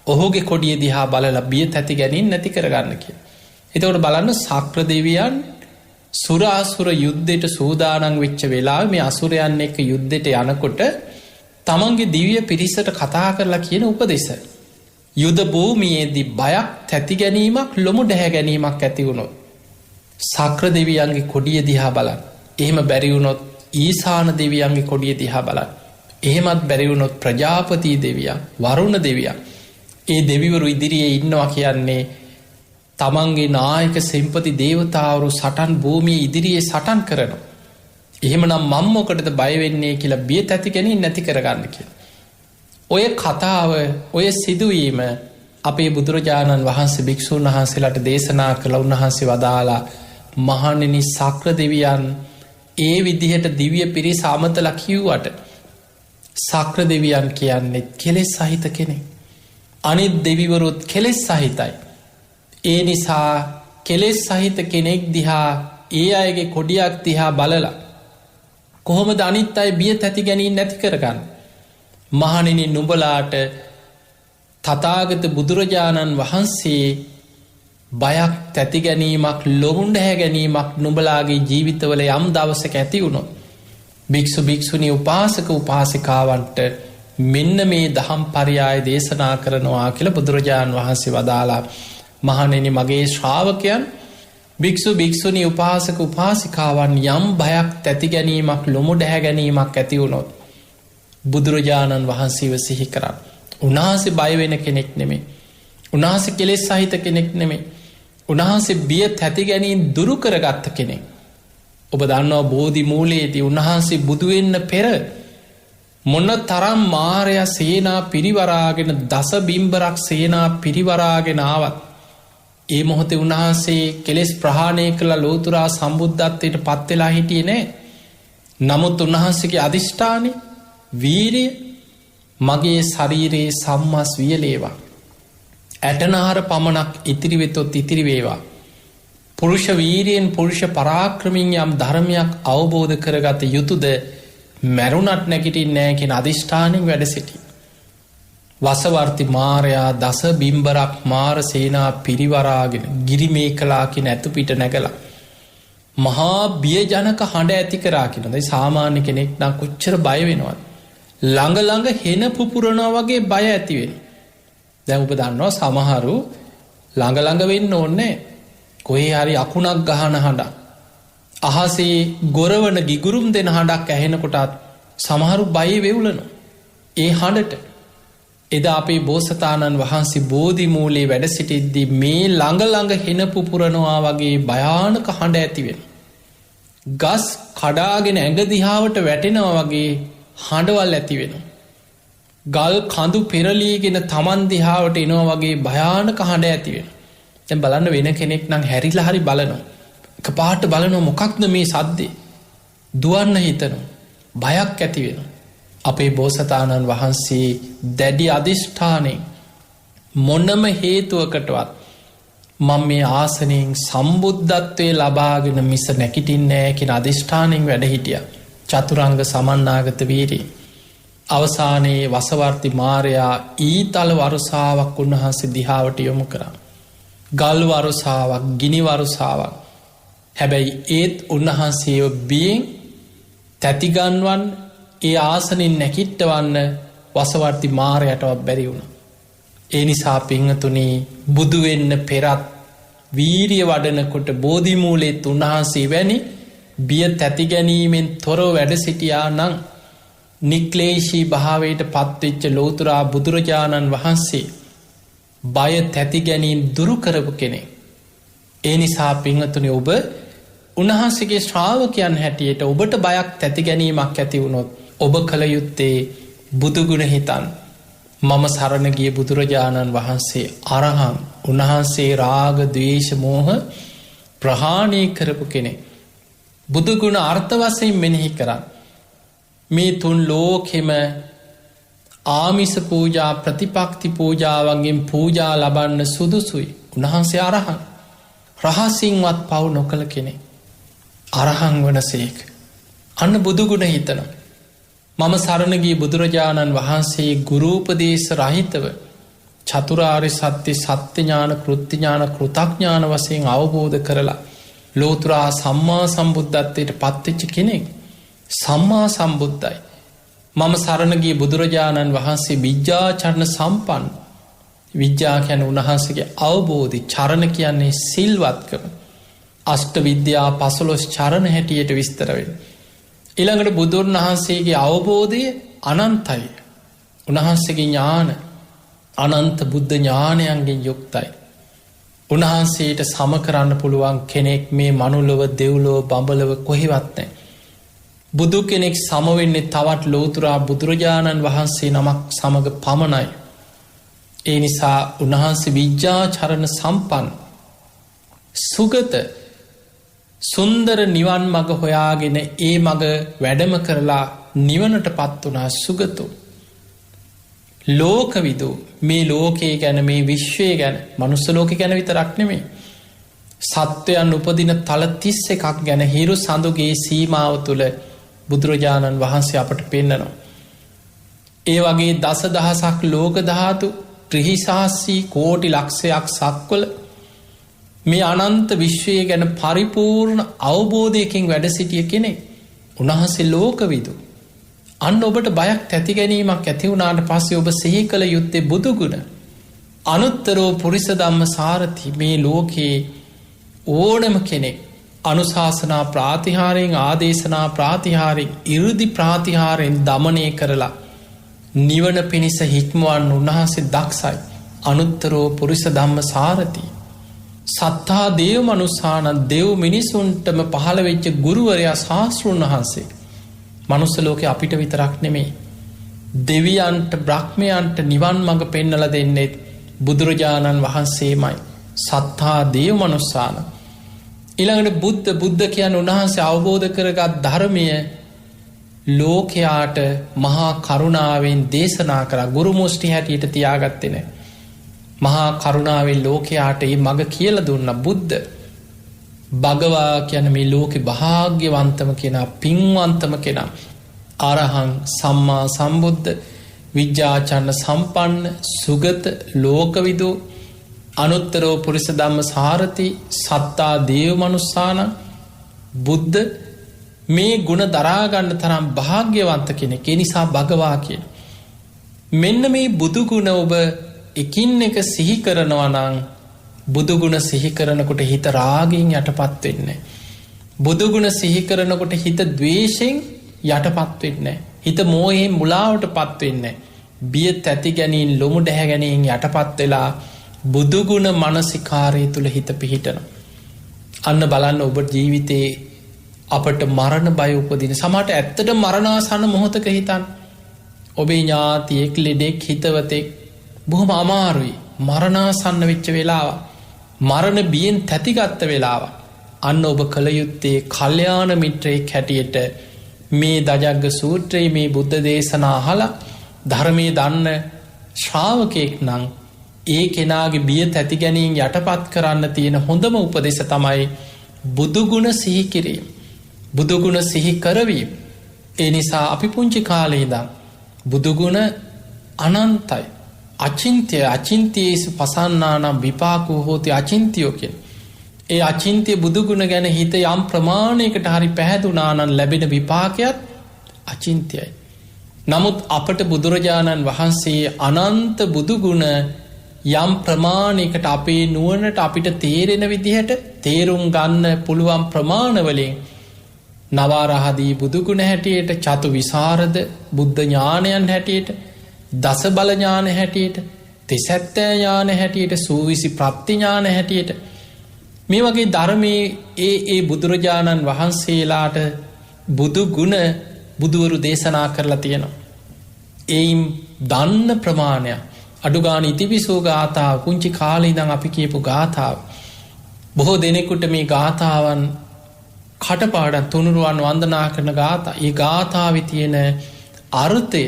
ඔහුගේ කොඩිය දිහා බලලා බිය තැති ගැනීම නැති කරගන්න කියලා. එතකොට බලන්න සක්‍ර දෙවියන් සුරාසුර යුද්ධයට සූදානන් වෙච්ච වෙලා මේ අසුරයන් එක්ක යුද්ධයට යනකොට තමන්ගේ දිව්‍ය පිරිසට කතා කරලා කියන උපදෙස. යුද භූමියේදී බයක් තැති ගැනීමක් ලොමු ඩැහැ ගැනීමක් ඇති වුණොත් සක්‍ර දෙවියන්ගේ කොඩිය දිහා බලන්න. එහෙම බැරිවුණොත් ඊසාන දෙවියන්ගේ කොඩිය දිහා බලන්න. එහෙමත් බැරිවුණොත් ප්‍රජාපති දෙවියන් වරුණ දෙවියන් ඒ දෙවිවරු ඉදිරියේ ඉන්නවා කියන්නේ තමන්ගේ නායක සෙම්පති දේවතාවරු සටන් භූමිය ඉදිරියේ සටන් කරනවා. එහෙමනම් මම මොකටද බය වෙන්නේ කියලා බිය තැති ගැනීම නැති කරගන්න කියලා. ඔය කතාව ඔය සිදුවීම අපේ බුදුරජාණන් වහන්සේ භික්ෂූන් වහන්සේලාට දේශනා කළ උන්වහන්සේ වදාලා මහණෙනි සක්‍ර දෙවියන් ඒ විදිහට දිව්‍ය පිරිස අමතලා කිව්වට සක්‍ර දෙවියන් කියන්නේ කෙලෙස් සහිත කෙනෙක්. අනිත් දෙවිවරුත් කෙලෙස් සහිතයි. ඒ නිසා කෙලෙස් සහිත කෙනෙක් දිහා ඒ අයගේ කොඩියක් දිහා බලලා කොහොමද අනිත් අය බිය තැති ගැනීම නැති කරගන්න? මහණෙනි නුඹලාට තථාගත බුදුරජාණන් වහන්සේ බයක් තැති ගැනීමක් ලොමුන්ඩ හැ ගැනීමක් නුඹලාගේ ජීවිතවල යම් දවසක ඇති වුණොත් භික්ෂු භික්ෂුණී උපාසක උපාසිකාවන්ට මෙන්න මේ දහම් පරියාය දේශනා කරනවා කියලා බුදුරජාණන් වහන්සේ වදාලා මහණෙනි මගේ ශ්‍රාවකයන් භික්ෂු භික්ෂුණී උපාසක උපාසිකාවන් යම් බයක් තැති ගැනීමක් ලොමු ඩැහැ ගැනීමක් ඇති වුණොත් බුදුරජාණන් වහන්සේව සිහි කරන්න. උන්වහන්සේ බය වෙන කෙනෙක් නෙමෙයි. උන්වහන්සේ කෙලෙස් සහිත කෙනෙක් නෙමෙයි. උන්වහන්සේ බිය තැති ගැනීම දුරු කරගත්ත කෙනෙක්. ඔබ දන්නවා බෝධි මූලයේදී උන්වහන්සේ බුදු වෙන්න පෙර මොන තරම් මාරයා සේනා පිරිවරාගෙන දස බිම්බරක් සේනා පිරිවරාගෙන ආවත් ඒ මොහොතේ උන්වහන්සේ කෙලෙස් ප්‍රහාණය කළ ලෝතුරා සම්බුද්ධත්වයට පත් වෙලා හිටියේ නෑ. නමුත් උන්වහන්සේගේ අධිෂ්ඨානය වීරිය මගේ ශරීරයේ සම්මස් වියලේවා. ඇටනහර පමණක් ඉතිරි වෙතොත් ඉතිරි වේවා. පුරුෂ වීරියෙන් පුරුෂ පරාක්‍රමයෙන් යම් ධර්මයක් අවබෝධ කරගත යුතුද මැරුණත් නැගිටින්නේ නැහැ කියන අධිෂ්ඨානයෙන් වැඩ සිටි. වසවර්ති මාරයා දස බිම්බරක් මාර සේනා පිරිවරාගෙන ගිරිමේකලා කියන ඇතු පිට නැගලා මහා බියජනක හඬ ඇති කරා කියන. දැන් සාමාන්‍ය කෙනෙක් නම් කොච්චර බය වෙනවද? ළඟ ළඟ හෙන පුපුරනවා වගේ බය ඇති වෙනවා. දැන් ඔබ දන්නවා සමහරු ළඟ ළඟ වෙන්න ඕනේ කොහේ හරි අකුණක් ගහන හඬක් අහසේ ගොරවන ගිගුරුම් දෙන හඬක් ඇහෙනකොටත් සමහරු බය වෙවුලනවා ඒ හඬට. එදා අපේ බෝසතාණන් වහන්සේ බෝධි මූලයේ වැඩ සිටිද්දී මේ ළඟ ළඟ හෙන පුපුරනවා වගේ භයානක හඬ ඇති වෙනවා. ගස් කඩාගෙන ඇඟ දිහාවට වැටෙනවා වගේ හඬවල් ඇති වෙනවා. ගල් කඳු පෙරලීගෙන තමන් දිහාවට එනවා වගේ භයානක හඬ ඇති වෙනවා. දැන් බලන්න වෙන කෙනෙක් නම් හැරිලා හරි බලනවා. එකපාරට බලනවා මොකක්ද මේ සද්දේ? දුවන්න හිතනවා. බයක් ඇති වෙනවා. අපේ බෝසතාණන් වහන්සේ දැඩි අධිෂ්ඨානයෙන් මොනම හේතුවකටවත් මම මේ ආසනයෙන් සම්බුද්ධත්වයේ ලබාගෙන මිස නැගිටින්නේ නැහැ කියන අධිෂ්ඨානයෙන් වැඩ හිටියා. චතුරංග සමන්නාගත වීරිය. අවසානයේ වසවර්ති මාරයා ඊතල වරුසාවක් උන්වහන්සේ දිහාවට යොමු කරා. ගල් වරුසාවක්, ගිනි වරුසාවක්. හැබැයි ඒත් උන්වහන්සේව බියෙන් තැතිගන්වන් ඒ ආසනින් නැකිට්ටවන්න වසවර්ති මාරයටවත් බැරි වුණා. ඒ නිසා පිංහතුනි බුදු වෙන්න පෙරත් වීරිය වඩනකොට බෝධි මූලෙත් උන්වහන්සේ වැනි බිය තැති ගැනීමෙන් තොරව වැඩ සිටියා නම් නික්ලේශී භාවයට පත්වෙච්ච ලෝතුරා බුදුරජාණන් වහන්සේ බය තැති ගැනීම් දුරු කරපු කෙනෙක්. ඒ නිසා පිංහතුනි ඔබ උන්වහන්සේගේ ශ්‍රාවකයන් හැටියට ඔබට බයක් තැති ගැනීමක් ඇති වුණොත් ඔබ කළ යුත්තේ බුදුගුණ හිතන් මම සරණ ගිය බුදුරජාණන් වහන්සේ අරහං. උන්වහන්සේ රාග ද්වේෂ මෝහ ප්‍රහාණය කරපු කෙනෙක්. බුදුගුණ අර්ථ වශයෙන් මෙනෙහි කරන්න. මේ තුන් ලෝකෙම ආමිස පූජා ප්‍රතිපක්ති පූජාවන්ගෙන් පූජා ලබන්න සුදුසුයි. උන්වහන්සේ අරහං. රහසින්වත් පව් නොකළ කෙනෙක්. අරහං වනසේක. අන්න බුදුගුණ හිතනවා. මම සරණගිය බුදුරජාණන් වහන්සේ ගුරූපදේශ රහිතව චතුරාර්ය සත්‍ය සත්‍යඥාන කෘත්තිඥාන කෘතඥාන වශයෙන් අවබෝධ කරලා ලෝතුරා සම්මා සම්බුද්ධත්වයට පත්වෙච්ච කෙනෙක්. සම්මා සම්බුද්ධයි. මම සරණගිය බුදුරජාණන් වහන්සේ විද්‍යාචරණ සම්පන්න. විද්‍යා කියන උන්වහන්සේගේ අවබෝධි. චරණ කියන්නේ සිල්වත්කම. අෂ්ට විද්‍යා 15 චරණ හැටියට විස්තර වෙනවා. ඊළඟට බුදුන් වහන්සේගේ අවබෝධය අනන්තයි. උන්වහන්සේගේ ඥාන අනන්ත බුද්ධ ඥානයන්ගෙන් යුක්තයි. උන්වහන්සේට සම කරන්න පුළුවන් කෙනෙක් මේ මනුලොව දෙව්ලොව බඹලොව කොහෙවත් නැහැ. බුදු කෙනෙක් සමවෙන්නේ තවත් ලෝතුරා බුදුරජාණන් වහන්සේ නමක් සමග පමණයි. ඒ නිසා උන්වහන්සේ විද්‍යාචරණ සම්පන්න සුගත සුන්දර නිවන් මග හොයාගෙන ඒ මග වැඩම කරලා නිවනට පත් වනා සුගතු. ලෝකවිදු මේ ලෝකයේ ගැන මේ විශ්වය ගැන මනුස්ස ලෝක ගැන විතරක් නෙමේ. සත්වයන් උපදින තල 31ක් ගැන හිරු සඳුගේ සීමාව තුළ බුදුරජාණන් වහන්සේ අපට පෙන්නනවා. ඒ වගේ දස දහසක් ලෝක ධාතු ත්‍රිහිසාස්සී කෝටි ලක්ෂයක් සක්වල මේ අනන්ත විශ්වය ගැන පරිපූර්ණ අවබෝධයකින් වැඩ සිටිය කෙනෙක්. උන්වහන්සේ ලෝකවිදු. අන්න ඔබට බයක් තැති ගැනීමක් ඇති වුණාට පස්සේ ඔබ සිහි කළ යුත්තේ බුදුගුණ. අනුත්තරෝ පුරිස ධම්ම සාරථි. මේ ලෝකයේ ඕනම කෙනෙක් අනුශාසනා ප්‍රාතිහාරයෙන් ආදේශනා ප්‍රාතිහාරයෙන් ඉරුදි ප්‍රාතිහාරයෙන් දමනය කරලා නිවන පිණිස හික්මුවන් උන්වහන්සේ දක්ෂයි. අනුත්තරෝ පුරිස ධම්ම සාරථි. සත්තා දේව මනුස්සාන දෙව් මිනිසුන්ටම පහළ වෙච්ච ගුරුවරයා ශාස්තෘන් වහන්සේ. මනුස්ස ලෝකේ අපිට විතරක් නෙමේ. දෙවියන්ට බ්‍රහ්මයන්ට නිවන් මඟ පෙන්නලා දෙන්නේ බුදුරජාණන් වහන්සේමයි. සත්තා දේව මනුස්සාන. ඊළඟට බුද්ධ කියන්නේ උන්වහන්සේ අවබෝධ කරගත් ධර්මය ලෝකයාට මහා කරුණාවෙන් දේශනා කරා. ගුරු මුස්ටි හැටියට තියාගත්තේ නැහැ. මහා කරුණාවෙන් ලෝකයාට මේ මඟ කියලා දුන්න බුද්ධ. භගවා කියන මේ ලෝකෙ භාග්‍යවන්තම කෙනා පින්වන්තම කෙනා. අරහං සම්මා සම්බුද්ධ විද්‍යාචරණ සම්පන්න සුගත ලෝකවිදු අනුත්තරෝ පුරිස ධම්ම සාරථි සත්තා දේව මනුස්සාන බුද්ධ මේ ගුණ දරාගන්න තරම් භාග්‍යවන්ත කෙනෙක්. ඒ නිසා භගවා කියන. මෙන්න මේ බුදු ගුණ ඔබ එකින් එක සිහි කරනවා නම් බුදුගුණ සිහි කරනකොට හිත රාගයෙන් යටපත් වෙන්නේ. බුදුගුණ සිහි කරනකොට හිත ද්වේෂයෙන් යටපත් වෙන්නේ. හිත මෝහයෙන් මුලාවට පත් වෙන්නේ. බිය තැති ගැනීම ලොමු ඩැහැ ගැනීම යටපත් වෙලා බුදුගුණ මනසිකාරය තුළ හිත පිහිටන. අන්න බලන්න ඔබ ජීවිතේ අපට මරණ බය උපදින සමහරට ඇත්තට මරණාසන්න මොහොතක හිතන් ඔබේ ඥාතියෙක් ලෙඩෙක් හිතවතෙක් බොහොම අමාරුයි. මරණාසන්න වෙච්ච වෙලාව මරණ බියෙන් තැතිගත්ත වෙලාව අන්න ඔබ කළ යුත්තේ කල්යාණ මිත්‍රයෙක් හැටියට මේ දජග්ග සූත්‍රයේ මේ බුද්ධ දේශනා අහලා ධර්මයේ දන්න ශ්‍රාවකයෙක් නම් ඒ කෙනාගේ බිය තැති ගැනීම යටපත් කරන්න තියෙන හොඳම උපදෙස තමයි බුදුගුණ සිහි කිරීම. බුදුගුණ සිහි කරවීම. ඒ නිසා අපි පුංචි කාලේ ඉඳන් බුදුගුණ අනන්තයි. අචින්ත්‍ය අචින්තියේසු පසන්නානම් විපාකෝ හෝති අචින්තියෝ කියන. ඒ අචින්ත්‍ය බුදුගුණ ගැන හිත යම් ප්‍රමාණයකට හරි පැහැදුනා නම් ලැබෙන විපාකයක් අචින්ත්‍යයි. නමුත් අපට බුදුරජාණන් වහන්සේ අනන්ත බුදුගුණ යම් ප්‍රමාණයකට අපේ නුවණට අපිට තේරෙන විදිහට තේරුම් ගන්න පුළුවන් ප්‍රමාණවලින් නවාරහදී බුදුගුණ හැටියට චතු විසරද බුද්ධ ඥානයන් හැටියට දස බල ඥාන හැටියට තිසැත්තෑ ඥාන හැටියට සූවිසි ප්‍රත්තිඥාන හැටියට මේ වගේ ධර්මයේ ඒ බුදුරජාණන් වහන්සේලාට බුදු ගුණ බුදුවරු දේශනා කරලා තියෙනවා. එයින් දන්න ප්‍රමාණයක් අඩුගාන ඉතිපිසෝ ගාථාව පුංචි කාලේ ඉඳන් අපි කියපු ගාථාව බොහෝ දෙනෙකුට මේ ගාථාවන් කටපාඩම් තුනුරුවන් වන්දනා කරන ගාථා ඒ ගාථාවේ තියෙන අර්ථය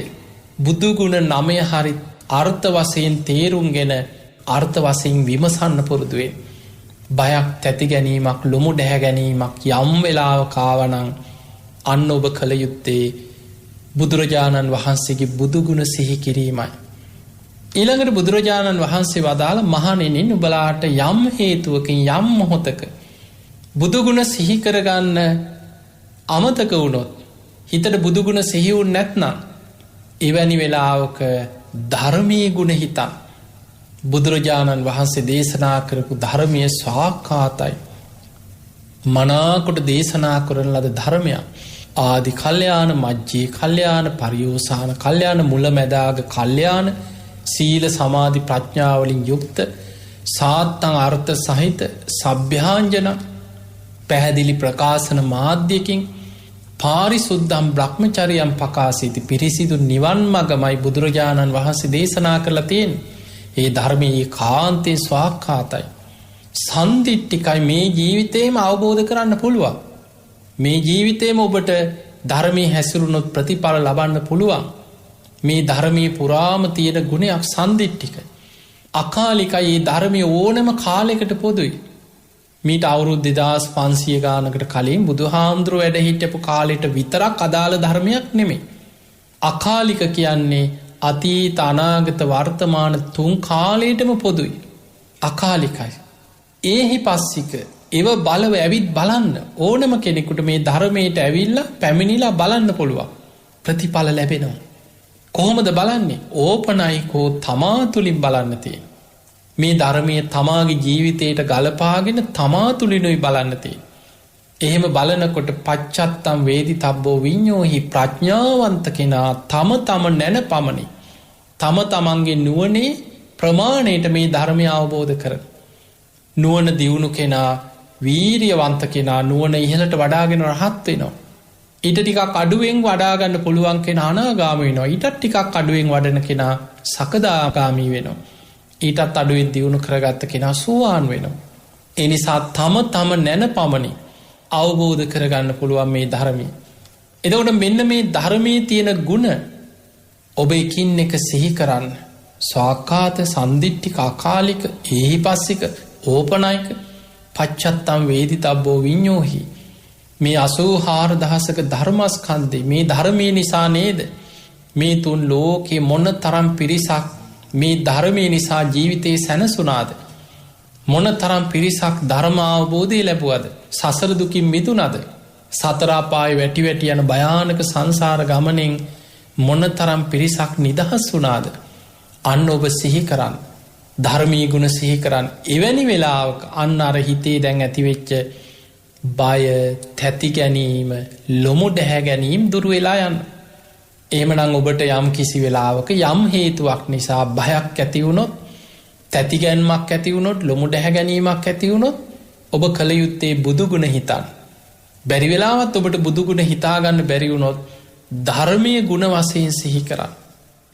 බුදු ගුණ 9 හරි අර්ථ වශයෙන් තේරුම්ගෙන අර්ථ වශයෙන් විමසන්න පුරුදු වෙන්න. බයක් තැති ගැනීමක් ලොමු ඩැහැ ගැනීමක් යම් වෙලාවක ආවනම් අන්න ඔබ කළ යුත්තේ බුදුරජාණන් වහන්සේගේ බුදු ගුණ සිහි කිරීමයි. ඊළඟට බුදුරජාණන් වහන්සේ වදාළ මහණෙනි නුඹලාට යම් හේතුවකින් යම් මොහොතක බුදු ගුණ සිහි කරගන්න අමතක වුණොත් හිතට බුදු ගුණ සිහි වුනේ නැත්නම් එවැනි වෙලාවක ධර්මයේ ගුණ හිතන් බුදුරජාණන් වහන්සේ දේශනා කරපු ධර්මයේ ස්වාක්ඛාතයි මනාකොට දේශනා කරන ලද ධර්මයක් ආදි කල්යාණ මජ්ජේ කල්යාණ පරියෝසాన කල්යාණ මුලැමැදාග කල්යාණ සීල සමාධි ප්‍රඥා වලින් යුක්ත සාත්තං අර්ථ සහිත සභ්‍යාංජන පැහැදිලි ප්‍රකාශන මාධ්‍යකින් පාරිසුද්ධම් බ්‍රහ්මචරියම් පකාසිති පිරිසිදු නිවන් මගමයි බුදුරජාණන් වහන්සේ දේශනා කරලා තියෙන්නේ. ඒ ධර්මයේ කාන්තේ ස්වාක්ඛාතයි. සන්දිට්ඨිකයි මේ ජීවිතේම අවබෝධ කරන්න පුළුවන්. මේ ජීවිතේම ඔබට ධර්මයේ හැසිරුණොත් ප්‍රතිඵල ලබන්න පුළුවන්. මේ ධර්මයේ පුරාම තියෙන ගුණයක් සන්දිට්ඨිකයි. අකාලිකයි මේ ධර්මයේ ඕනම කාලයකට පොදුයි. මීට අවුරුදු 2500 ගානකට කලින් බුදුහාමුදුරුවෝ වැඩ හිටපු කාලෙට විතරක් අදාළ ධර්මයක් නෙමෙයි. අකාලික කියන්නේ අතීත අනාගත වර්තමාන තුන් කාලයටම පොදුයි. අකාලිකයි. ඒහි පස්සික ඒව බලව ඇවිත් බලන්න ඕනම කෙනෙකුට මේ ධර්මයට ඇවිල්ලා පැමිණිලා බලන්න පුළුවන්. ප්‍රතිඵල ලැබෙනවා. කොහොමද බලන්නේ? ඕපනයිකෝ තමා තුලින් බලන්න තියෙන්නේ. මේ ධර්මයේ තමාගේ ජීවිතයට ගලපාගෙන තමා තුලිනුයි බලන්න තියෙන්නේ. එහෙම බලනකොට පච්චත්තම් වේදිතබ්බෝ විඤ්ඤෝහි ප්‍රඥාවන්ත කෙනා තම නැන පමණි. තම තමන්ගේ නුවණේ ප්‍රමාණයට මේ ධර්මය අවබෝධ කරගන්න. නුවණ දියුණු කෙනා වීරියවන්ත කෙනා නුවණ ඉහළට වඩාගෙන රහත් වෙනවා. ඊට ටිකක් අඩුවෙන් වඩා ගන්න පුළුවන් කෙනා අනාගාමී වෙනවා. ඊටත් ටිකක් අඩුවෙන් වඩන කෙනා සකදාගාමී වෙනවා. ඊටත් අඩුවෙන් දියුණු කරගත්ත කෙනා සෝවාන් වෙනවා. ඒ නිසා තම නැන පමණි අවබෝධ කරගන්න පුළුවන් මේ ධර්මය. එතකොට මෙන්න මේ ධර්මයේ තියෙන ගුණ ඔබ එකින් එක සිහි කරන්න. ස්වාක්ඛාත සන්දිට්ඨික අකාලික ඒහිපස්සික ඕපනයික පච්චත්තම් වේදිතබ්බෝ විඤ්ඤෝහි මේ 84000ක ධර්මස්කන්ධේ මේ ධර්මයේ නිසා නේද මේ තුන් ලෝකේ මොන තරම් පිරිසක් මේ ධර්මයේ නිසා ජීවිතේ සැනසුණාද? මොන තරම් පිරිසක් ධර්ම අවබෝධය ලැබුවද? සසර දුකින් මිදුණාද? සතර අපායේ වැටි වැටි යන භයානක සංසාර ගමනෙන් මොන තරම් පිරිසක් නිදහස් වුණාද? අන්න ඔබ සිහි කරන්න. ධර්මීය ගුණ සිහි කරන්න. එවැනි වෙලාවක අන්න අර හිතේ දැන් ඇතිවෙච්ච බය, තැති ගැනීම, ලොමු ඩැහැ ගැනීම දුරු වෙලා යන්න. එහෙමනම් ඔබට යම් කිසි වෙලාවක යම් හේතුවක් නිසා බයක් ඇති වුණොත්, තැති ගැනීමක් ඇති වුණොත්, ලොමු ඩැහැ ගැනීමක් ඇති වුණොත් ඔබ කල යුත්තේ බුදු ගුණ හිතන්න. බැරි වෙලාවත් ඔබට බුදු ගුණ හිතා ගන්න බැරි වුණොත් ධර්මීය ගුණ වශයෙන් සිහි කරන්න.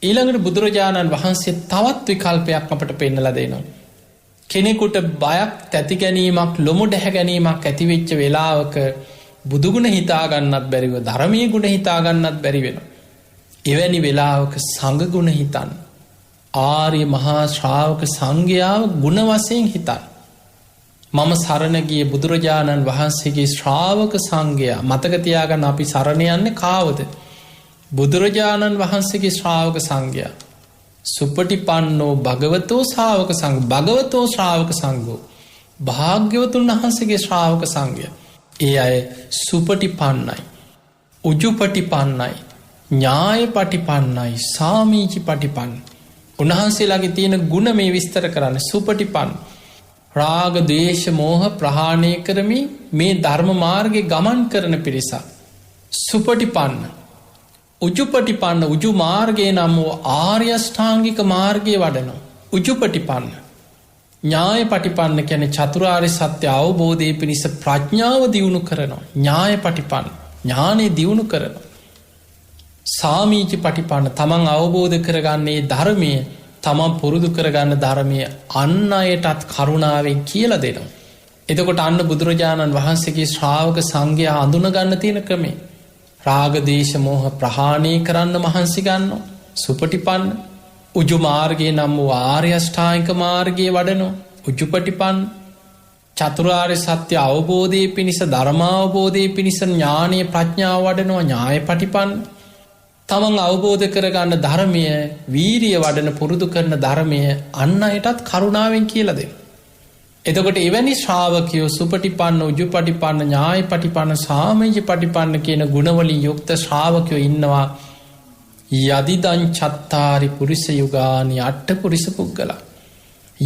ඊළඟට බුදුරජාණන් වහන්සේ තවත් විකල්පයක් අපට පෙන්නලා දෙනවා. කෙනෙකුට බයක්, තැති ගැනීමක්, ලොමු ඩැහැ ගැනීමක් ඇති වෙච්ච වෙලාවක බුදු ගුණ හිතා ගන්නත් බැරිව ධර්මීය ගුණ හිතා ගන්නත් බැරි වෙනවා. එවැනි වෙලාවක සංඝ ගුණ හිතන්න. ආර්ය මහා ශ්‍රාවක සංඝයාව ගුණ වශයෙන් හිතන්න. මම සරණ ගිය බුදුරජාණන් වහන්සේගේ ශ්‍රාවක සංඝයා. මතක තියාගන්න අපි සරණ යන්නේ කාවද? බුදුරජාණන් වහන්සේගේ ශ්‍රාවක සංඝයා. සුපටිපන්නෝ භගවතෝ ශ්‍රාවක සංඝ. භගවතෝ ශ්‍රාවක සංඝෝ. භාග්‍යවතුන් වහන්සේගේ ශ්‍රාවක සංඝයා. ඒ අය සුපටිපන්නයි, උජුපටිපන්නයි, ඥායපටිපන්නයි, සාමීචි පටිපන්න. උන්වහන්සේලාගේ තියෙන ගුණ මේ විස්තර කරන්න. සුපටිපන්න, රාග ද්වේෂ මෝහ ප්‍රහාණය කරමින් මේ ධර්ම මාර්ගයේ ගමන් කරන පිරිසක්. සුපටිපන්න. උජුපටිපන්න, උජු මාර්ගයේ නම් වූ ආර්ය අෂ්ටාංගික මාර්ගයේ වඩනවා. උජුපටිපන්න. ඥායපටිපන්න කියන්නේ චතුරාර්ය සත්‍ය අවබෝධයේ පිණිස ප්‍රඥාව දියුණු කරනවා. ඥායපටිපන්න, ඥානෙ දියුණු කරනවා. සාමීචි පටිපන්න තමන් අවබෝධ කරගන්නේ ධර්මය තමන් පුරුදු කරගන්න ධර්මය අන්න අයටත් කරුණාවෙන් කියල දෙනවා. එතකොට අන්න බුදුරජාණන් වහන්සේගේ ශ්‍රාවක සංඝයා අඳුනගන්න තියෙන ක්‍රමේ රාගදේශ මෝහ ප්‍රහාණය කරන්න මහන්සි ගන්න සුපටිපන්න උජු මාර්ගය නම් වූ ආර්ය අෂ්ටාංගික මාර්ගයේ වඩනෝ උජුපටිපන්න චතුරාර්ය සත්‍ය අවබෝධය පිණිස ධර්මාවබෝධය පිණිස ඥානය ප්‍රඥාව වඩනවා ඥාය පටිපන්න තමන් අවබෝධ කරගන්න ධර්මය වීරිය වඩන පුරුදු කරන ධර්මය අන්න අයටත් කරුණාවෙන් කියල දෙන්න. එතකොට එවැනි ශ්‍රාවකයෝ සුපටිපන්න උජුපටිපන්න ඥාය පටිපන්න සාමීජ පටිපන්න කියන ගුණවලින් යුක්ත ශ්‍රාවකයෝ ඉන්නවා යදිදං චත්තාරි පුරිස යුගානි අට්ට පුරිස පුද්ගලා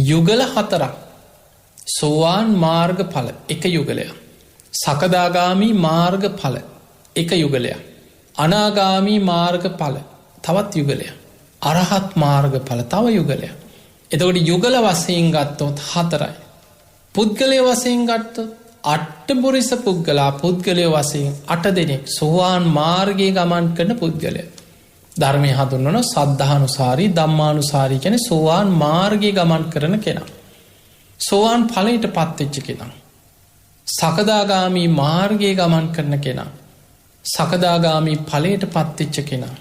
යුගල 4ක් සෝවාන් මාර්ග ඵල එක යුගලයක් සකදාගාමී මාර්ග ඵල එක යුගලයක් අනාගාමී මාර්ග ඵල තවත් යුගලයක් අරහත් මාර්ග ඵල තව යුගලයක්. එතකොට යුගල වශයෙන් ගත්තොත් 4යි. පුද්ගලය වශයෙන් ගත්තොත් අට්ට පුරිස පුද්ගලා පුද්ගලය වශයෙන් 8 දෙනෙක් සෝවාන් මාර්ගයේ ගමන් කරන පුද්ගලය. ධර්මය හඳුන්වන සද්ධානුසාරී ධම්මානුසාරී කියන සෝවාන් මාර්ගයේ ගමන් කරන කෙනා. සෝවාන් ඵලයට පත්වෙච්ච කෙනා. සකදාගාමී මාර්ගයේ ගමන් කරන කෙනා. සකදාගාමී ඵලයට පත්වෙච්ච කෙනා.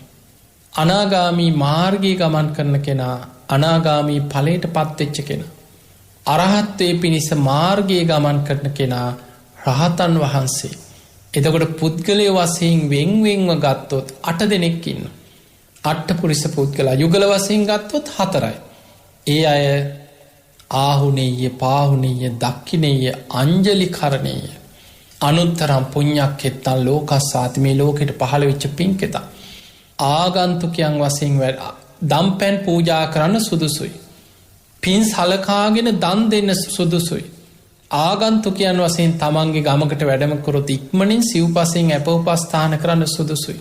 අනාගාමී මාර්ගයේ ගමන් කරන කෙනා. අනාගාමී ඵලයට පත්වෙච්ච කෙනා. අරහත්වයේ පිණිස මාර්ගයේ ගමන් කරන කෙනා රහතන් වහන්සේ. එතකොට පුද්ගලය වශයෙන් වෙන්වෙන්ව ගත්තොත් 8 දෙනෙක් ඉන්නවා. අට්ට පුරිස පුද්ගලා යුගල වශයෙන් ගත්තොත් 4යි. ඒ අය ආහුනේය පාහුනේය දක්ඛිනේය අංජලි කරණේය අනුත්තරම් පුඤ්ඤක් එත්තන් ලෝකස්සාති මේ ලෝකෙට පහළ වෙච්ච පින්කෙතා ආගන්තුකයන් වශයෙන් දම්පැන් පූජා කරන්න සුදුසුයි. පින් සලකාගෙන දන් දෙන්න සුදුසුයි. ආගන්තුකයන් වශයෙන් තමන්ගේ ගමකට වැඩම කරොත් ඉක්මනින් සිව්පසෙන් අපෝපස්ථාන කරන්න සුදුසුයි.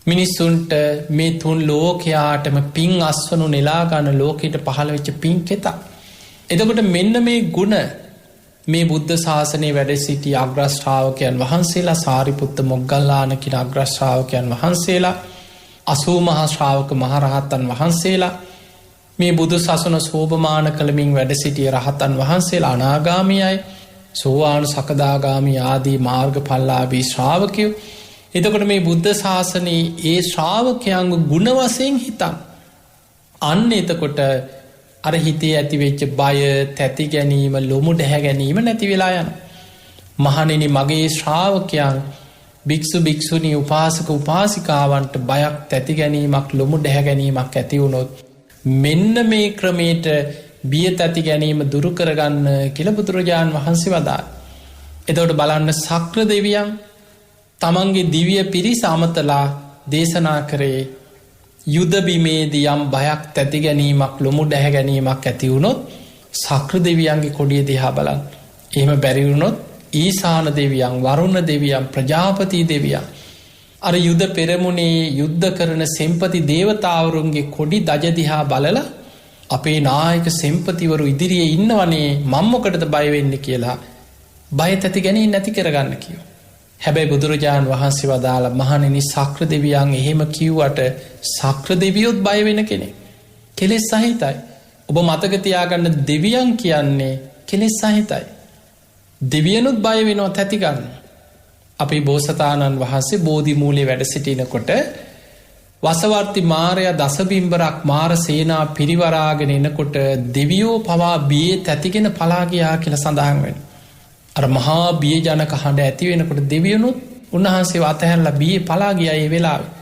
මිනිස්සුන්ට මේ තුන් ලෝකයාටම පින් අස්වනු නෙලාගන්න ලෝකයට පහළ වෙච්ච පින් කෙතා. එතකොට මෙන්න මේ ගුණ මේ බුද්ධ ශාසනය වැඩ සිටි අග්‍රශ්‍රාවකයන් වහන්සේලා සාරිපුත්ත මොග්ගල්ලාන කියන අග්‍රශ්‍රාවකයන් වහන්සේලා 80 මහා ශ්‍රාවක මහරහතන් වහන්සේලා මේ බුදු සසුන සෝභමාන කළමින් වැඩ සිටිය රහතන් වහන්සේලා අනාගාමීයයි සෝවාන් සකදාගාමී ආදී මාර්ගඵලලාභී ශ්‍රාවකයෝ. එතකොට මේ බුද්ධ ශාසනයේ ඒ ශ්‍රාවකයන්ගේ ගුණ වශයෙන් හිතන් අන්න එතකොට අර හිතේ ඇතිවෙච්ච බය තැති ගැනීම ලොමු ඩැහැ ගැනීම නැති වෙලා යන. මහණෙනි මගේ ශ්‍රාවකයන් භික්ෂු භික්ෂුණී උපාසක උපාසිකාවන්ට බයක් තැති ගැනීමක් ලොමු ඩැහැ ගැනීමක් ඇති වුණොත් මෙන්න මේ ක්‍රමයට බිය තැති ගැනීම දුරු කරගන්න කියලා බුදුරජාණන් වහන්සේ වදාළා. එතකොට බලන්න සක්‍ර දෙවියන් තමන්ගේ දිව්‍ය පිරිස අමතලා දේශනා කරේ යුද බිමේදී යම් බයක් තැති ගැනීමක් ලොමු ඩැහැ ගැනීමක් ඇති වුණොත් සක්‍ර දෙවියන්ගේ කොඩිය දිහා බලන්න. එහෙම බැරි වුණොත් ඊසාන දෙවියන් වරුණ දෙවියන් ප්‍රජාපති දෙවියන් අර යුද පෙරමුණේ යුද්ධ කරන සෙම්පති දේවතාවරුන්ගේ කොඩි දජ දිහා බලලා අපේ නායක සෙම්පතිවරු ඉදිරියේ ඉන්නවනේ මම මොකටද බය වෙන්නේ කියලා බය තැති ගැනීම නැති කරගන්න කියනවා. හැබැයි බුදුරජාණන් වහන්සේ වදාලා මහණෙනි සක්‍ර දෙවියන් එහෙම කිව්වට සක්‍ර දෙවියොත් බය වෙන කෙනෙක්. කෙලෙස් සහිතයි. ඔබ මතක තියාගන්න දෙවියන් කියන්නේ කෙලෙස් සහිතයි. දෙවියනුත් බය වෙනවා තැති ගන්න. අපේ බෝසතාණන් වහන්සේ බෝධි මූලයේ වැඩ සිටිනකොට වසවර්ති මාරයා දසබිම්බරක් මාර සේනා පිරිවරාගෙන එනකොට දෙවියෝ පවා බියේ තැතිගෙන පලා ගියා කියලා සඳහන් වෙනවා. අර මහා බිය ජනක හඬ ඇති වෙනකොට දෙවියනුත් උන්වහන්සේ අතහැරලා බියේ පලා ගියා ඒ වෙලාවේ.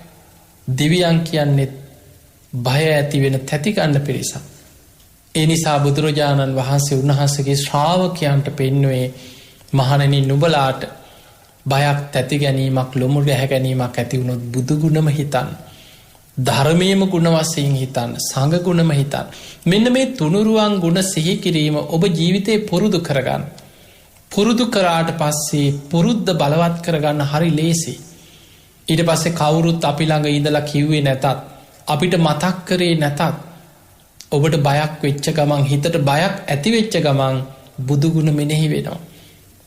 දෙවියන් කියන්නේ බය ඇති වෙන තැති ගන්න පිරිසක්. ඒ නිසා බුදුරජාණන් වහන්සේ උන්වහන්සේගේ ශ්‍රාවකයන්ට පෙන්වුවේ මහණෙනි නුඹලාට බයක් තැති ගැනීමක් ලොමු ඩැහැ ගැනීමක් ඇති වුණොත් බුදු ගුණම හිතන්න. ධර්මයේම ගුණ වශයෙන් හිතන්න. සංඝ ගුණම හිතන්න. මෙන්න මේ තුනුරුවන් ගුණ සිහි කිරීම ඔබ ජීවිතේ පුරුදු කරගන්න. පුරුදු කරාට පස්සේ පුරුද්ද බලවත් කරගන්න හරි ලේසි. ඊට පස්සේ කවුරුත් අපි ළඟ ඉඳලා කිව්වේ නැතත් අපිට මතක් කරේ නැතත් ඔබට බයක් වෙච්ච ගමන් හිතට බයක් ඇති වෙච්ච ගමන් බුදු ගුණ මෙනෙහි වෙනවා.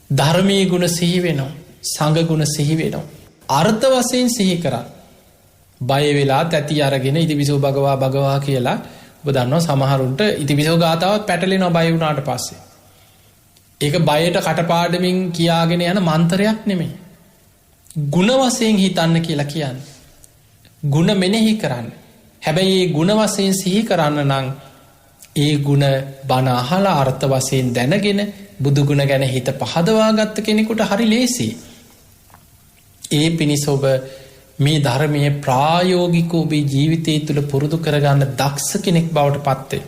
ධර්මයේ ගුණ සිහි වෙනවා. සංඝ ගුණ සිහි වෙනවා. අර්ථ වශයෙන් සිහි කරා. බය වෙලා තැති අරගෙන ඉතිපිසෝ භගවා කියලා ඔබ දන්නවා සමහරුන්ට ඉතිපිසෝ ගාතාවත් පැටලෙනවා බය වුණාට පස්සේ. ඒක බයට කටපාඩමින් කියාගෙන යන මන්තරයක් නෙමෙයි. ගුණ වශයෙන් හිතන්න කියලා කියන්නේ. ගුණ මෙනෙහි කරන්න. හැබැයි ඒ ගුණ වශයෙන් සිහි කරන්න නම් ඒ ගුණ බණ අහලා අර්ථ වශයෙන් දැනගෙන බුදු ගුණ ගැන හිත පහදවා ගත්ත කෙනෙකුට හරි ලේසි. ඒ පිණිස ඔබ මේ ධර්මයේ ප්‍රායෝගිකව ඔබේ ජීවිතය තුළ පුරුදු කරගන්න දක්ෂ කෙනෙක් බවට පත්වේ.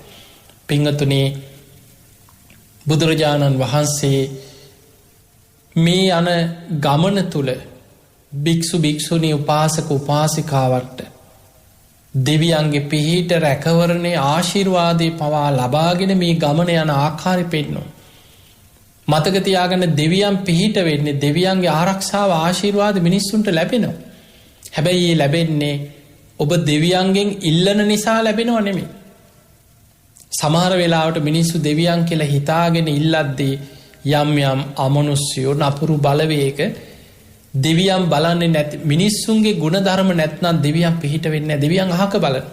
පිංගතුනේ බුදුරජාණන් වහන්සේ මේ යන ගමන තුළ භික්ෂු භික්ෂුණී උපාසක උපාසිකාවට දෙවියන්ගේ පිහිට රැකවරණය ආශිර්වාදය පවා ලබාගෙන මේ ගමන යන ආකාරය පෙන්නවා. මතකතියාගන්න දෙවියන් පිහිට වෙන්නේ දෙවියන්ගේ ආරක්ෂාව ආශිර්වාද මිනිස්සුන්ට ලැබෙනවා. හැබැයි ඒ ලැබෙන්නේ ඔබ දෙවියන්ගෙන් ඉල්ලන නිසා ලැබෙනව නෙමේ. සමහර වෙලාවට මිනිස්සු දෙවියන් කියලා හිතාගෙන ඉල්ලද්දී යම් යම් අමනුස්්‍යයෝ නපුරු බලවේක දෙවියන් බලන්නේ නැති මිනිස්සුන්ගේ ගුණධර්ම නැත්නම් දෙවියන් පිහිට වෙන්න දෙවියන් අහක බලන.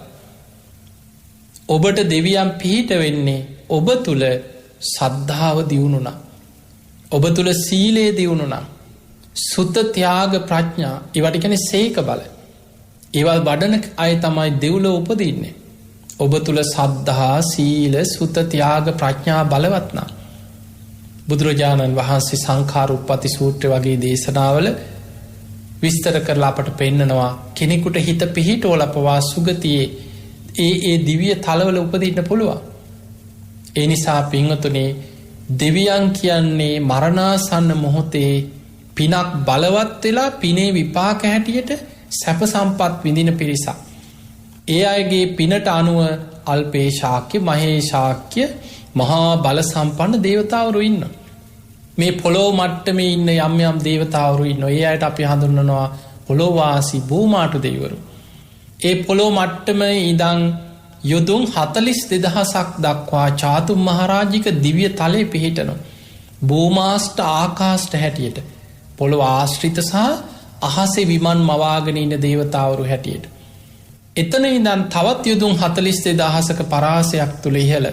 ඔබට දෙවියන් පිහිට වෙන්නේ ඔබ තුළ සද්ධාව දියුණුනා. ඔබ තුළ සීලේ දියුණුනා. සුත්ත ත්‍යාග ප්‍රඥා ඒවටිකන සේක බල. ඒවල් වඩන අය තමයි දෙව්ලෝ උපදීන්නේ. ඔබ තුළ සද්ධහා සීල සුත්ත ත්‍යාග ප්‍රඥා බලවත්නා. බුදුරජාණන් වහන්සේ සංඛාර උප්පති සූත්‍ර වගේ දේශනාවල විස්තර කරලා අපට පෙන්නනවා කෙනෙකුට හිත පිහිටෝල පවා සුගතියේ ඒ දිවිය තලවල උපදින්න පුළුවන්. ඒ නිසා පිංහතුනේ දෙවියන් කියන්නේ මරණාසන්න මොහොතේ පිනක් බලවත් වෙලා පිනේ විපාක හැටියට සැප සම්පත් විඳින පිරිසක්. ඒ අයගේ පිනට අනුව අල්පේශාක්‍ය මහේශාක්‍ය මහා බල සම්පන්න දේවතාවරු ඉන්න. මේ පොලෝ මට්ටම ඉන්න යම් යම් දේවතාවරු ඉන්න. ඒ අයට අපි හඳුන්නනවා පොලොවාසි භූමාටු දෙවරු. ඒ පොලෝ මට්ටම ඉදං යොදුම් 42,000ක් දක්වා චාතුම් මහරාජික දිව්‍ය තලය පිහිටනවා. භූමාස්ට ආකාස්ට හැටියට පොළොව ආශ්‍රිත සහ අහසේ විමන් මවාගෙන ඉන්න දේවතාවරු හැටියට. එතන ඉදන් තවත් යුදුම් 42,000ක පරාසයක් තුළ ඉහළ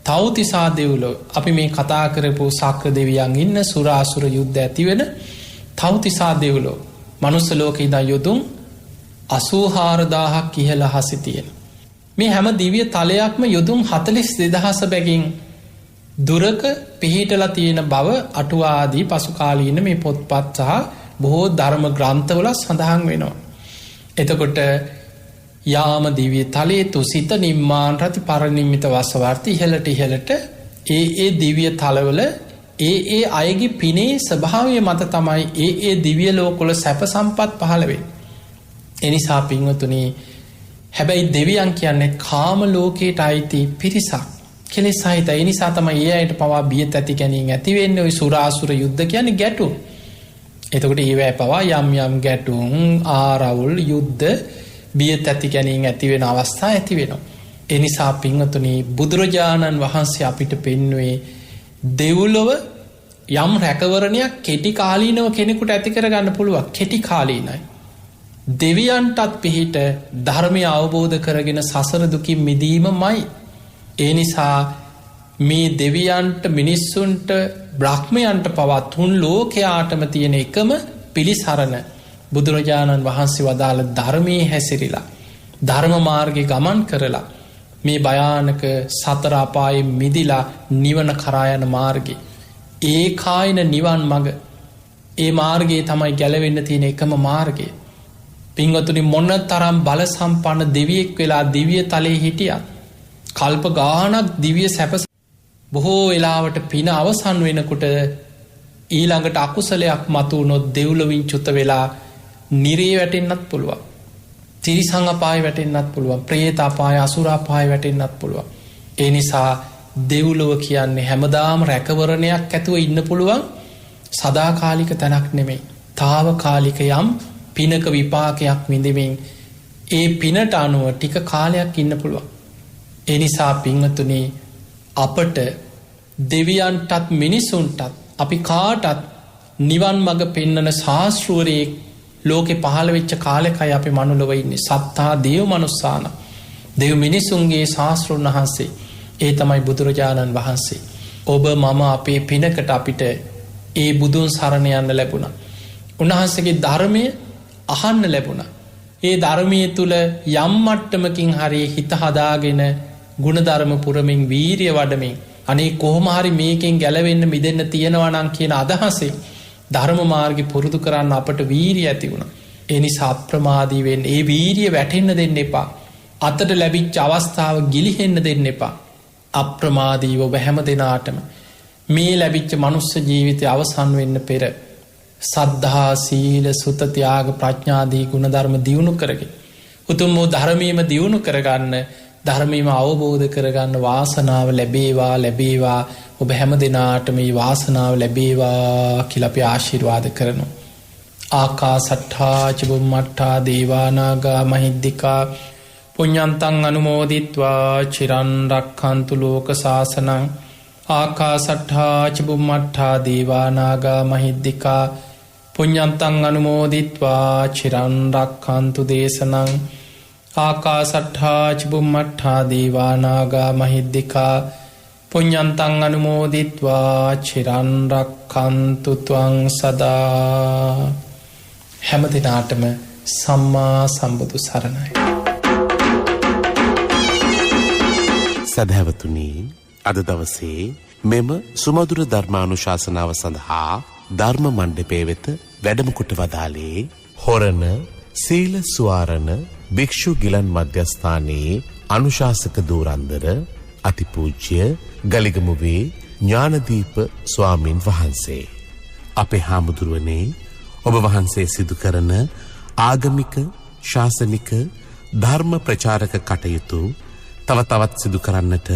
තවතිසා දෙව්ලෝ අපි මේ කතා කරපු සක්‍ර දෙවියන් ඉන්න සුරාසුර යුද්ධ ඇතිවෙන තවතිසා දෙව්ලෝ මනුස්ස ලෝක ඉදා යුදුම් 84,000ක් ඉහළ හසි තියෙන. මේ හැම දිවිය තලයක්ම යුදුම් 42,000 බැගින් දුරක පිහිටලා තියෙන බව අටුවාදී පසුකාලීන මේ පොත්පත් සහ බොහෝ ධර්ම ග්‍රන්ථවල සඳහන් වෙනවා. එතකොට යාම දිවිය තලයේ තුසිත නිම්මාන් රති පරනිම්මිත වසවර්ති ඉහළට ඒ දිවිය තලවල ඒ අයගේ පිනේ ස්වභාවය මත තමයි ඒ දිවිය ලෝකොල සැප සම්පත් පහළවේ. එනිසා පින්වතුනි හැබැයි දෙවියන් කියන්නේ කාම ලෝකයට අයිති පිරිසක්. කෙලෙස් සහිත. ඒ නිසා තමයි ඒ අයට පවා බිය තැති ගැනීම ඇතිවෙන්නේ. ඔය සුරාසුර යුද්ධ කියන්නේ ගැටුම්. එතකොට ඒවැ පවා යම් යම් ගැටුම් ආරවුල් යුද්ධ බිය තැති ගැනීම ඇතිවෙන අවස්ථා ඇති වෙනවා. ඒ නිසා පින්වතුනි බුදුරජාණන් වහන්සේ අපිට පෙන්වුවේ දෙව්ලොව යම් රැකවරණයක් කෙටි කාලීනව කෙනෙකුට ඇති කරගන්න පුළුවන්. කෙටි කාලීනයි. දෙවියන්ටත් පිහිට ධර්මය අවබෝධ කරගෙන සසර දුකින් මිදීමමයි. ඒ නිසා මේ දෙවියන්ට මිනිස්සුන්ට බ්‍රහ්මයන්ට පවා තුන් ලෝකයාටම තියෙන එකම පිළිසරණ බුදුරජාණන් වහන්සේ වදාළ ධර්මයේ හැසිරිලා ධර්ම මාර්ගය ගමන් කරලා මේ භයානක සතර අපායෙන් මිදිලා නිවන කරා යන මාර්ගය ඒ කායින නිවන් මඟ ඒ මාර්ගයේ තමයි ගැලවෙන්න තියෙන එකම මාර්ගය. පින්වතුනි මොන තරම් බල සම්පන්න දෙවියෙක් වෙලා දිව්‍ය තලයේ හිටියත් කල්ප ගානක් දිවිය සැප බොහෝ වෙලාවට පින අවසන් වෙනකොට ඊළඟට අකුසලයක් මතු වුණොත් දෙව්ලොවින් චුත වෙලා නිරේ වැටෙන්නත් පුළුවන්. තිරිසං අපාය වැටෙන්නත් පුළුවන්. ප්‍රේත අපාය අසුර අපාය වැටෙන්නත් පුළුවන්. ඒ නිසා දෙව්ලොව කියන්නේ හැමදාම රැකවරණයක් ඇතුව ඉන්න පුළුවන් සදාකාලික තැනක් නෙමෙයි. තාවකාලික යම් පිනක විපාකයක් විඳිමින් ඒ පිනට අනුව ටික කාලයක් ඉන්න පුළුවන්. ඒ නිසා පින්වතුනි අපට දෙවියන්ටත් මිනිසුන්ටත් අපි කාටත් නිවන් මඟ පෙන්නන ශාස්තෘවරයෙක් ලෝකෙ පහළ වෙච්ච කාලෙකයි අපි මනුලොව ඉන්නේ. සත්තා දේව මනුස්සාන. දෙව් මිනිසුන්ගේ ශාස්තෘන් වහන්සේ. ඒ තමයි බුදුරජාණන් වහන්සේ. ඔබ මම අපේ පිනකට අපිට ඒ බුදුන් සරණ යන්න ලැබුණා. උන්වහන්සේගේ ධර්මය අහන්න ලැබුණා. ඒ ධර්මය තුළ යම් මට්ටමකින් හරි හිත හදාගෙන ගුණධර්ම පුරමින් වීරිය වඩමින් අනේ කොහොම හරි මේකෙන් ගැලවෙන්න මිදෙන්න තියෙනවා නම් කියන අදහසේ ධර්ම මාර්ගය පුරුදු කරන්න අපට වීරිය ඇති වුණා. ඒ නිසා අප්‍රමාදී වෙන්න, ඒ වීරිය වැටෙන්න දෙන්න එපා. අතට ලැබිච්ච අවස්ථාව ගිලිහෙන්න දෙන්න එපා. අප්‍රමාදීව ඔබ හැම දෙනාටම මේ ලැබිච්ච මනුස්ස ජීවිතය අවසන් වෙන්න පෙර සද්ධා සීල සුත ත්‍යාග ප්‍රඥාදී ගුණධර්ම දියුණු කරගෙන උතුම් වූ ධර්මීම දියුණු කරගන්න, ධර්මීම අවබෝධ කරගන්න වාසනාව ලැබේවා ඔබ හැම දෙනාට මේ වාසනාව ලැබේවා කියලා අපි ආශිර්වාද කරනවා. ආකාසට්ඨා ච බුම්මට්ඨා දේවා නාග මහිද්దికා පුඤ්ඤන්තං අනුමෝදිත්වා චිරන් රක්ඛන්තු ලෝක සාසනං. ආකාසට්ඨා ච බුම්මට්ඨා දේවා නාග මහිද්దికා පුඤ්ඤන්තං අනුමෝදිත්වා චිරන් රක්ඛන්තු දේශනං. ආකාසට්ඨා ච බුම්මට්ඨා දේවා නාග මහිද්దికා පුඤ්ඤන්තං අනුමෝදිත්වා චිරන් රක්ඛන්තු ත්වං සදා. හැම දිනාටම සම්මා සම්බුදු සරණයි. සදහැවතුනි, අද දවසේ මෙම සුමధుර ධර්මානුශාසනාව සඳහා ධර්ම මණ්ඩපය වෙත වැඩම කොට වදාළේ හොරණ සීල සුවාරණ භික්ෂු ගිලන් මධ්‍යස්ථානයේ අනුශාසක දූරන්දර අතිපූජ්‍ය ගලිගමුවේ ඥානදීප ස්වාමින් වහන්සේ. අපේ හාමුදුරුවනේ, ඔබ වහන්සේ සිදු කරන ආගමික ශාසනික ධර්ම ප්‍රචාරක කටයුතු තව තවත් සිදු කරන්නට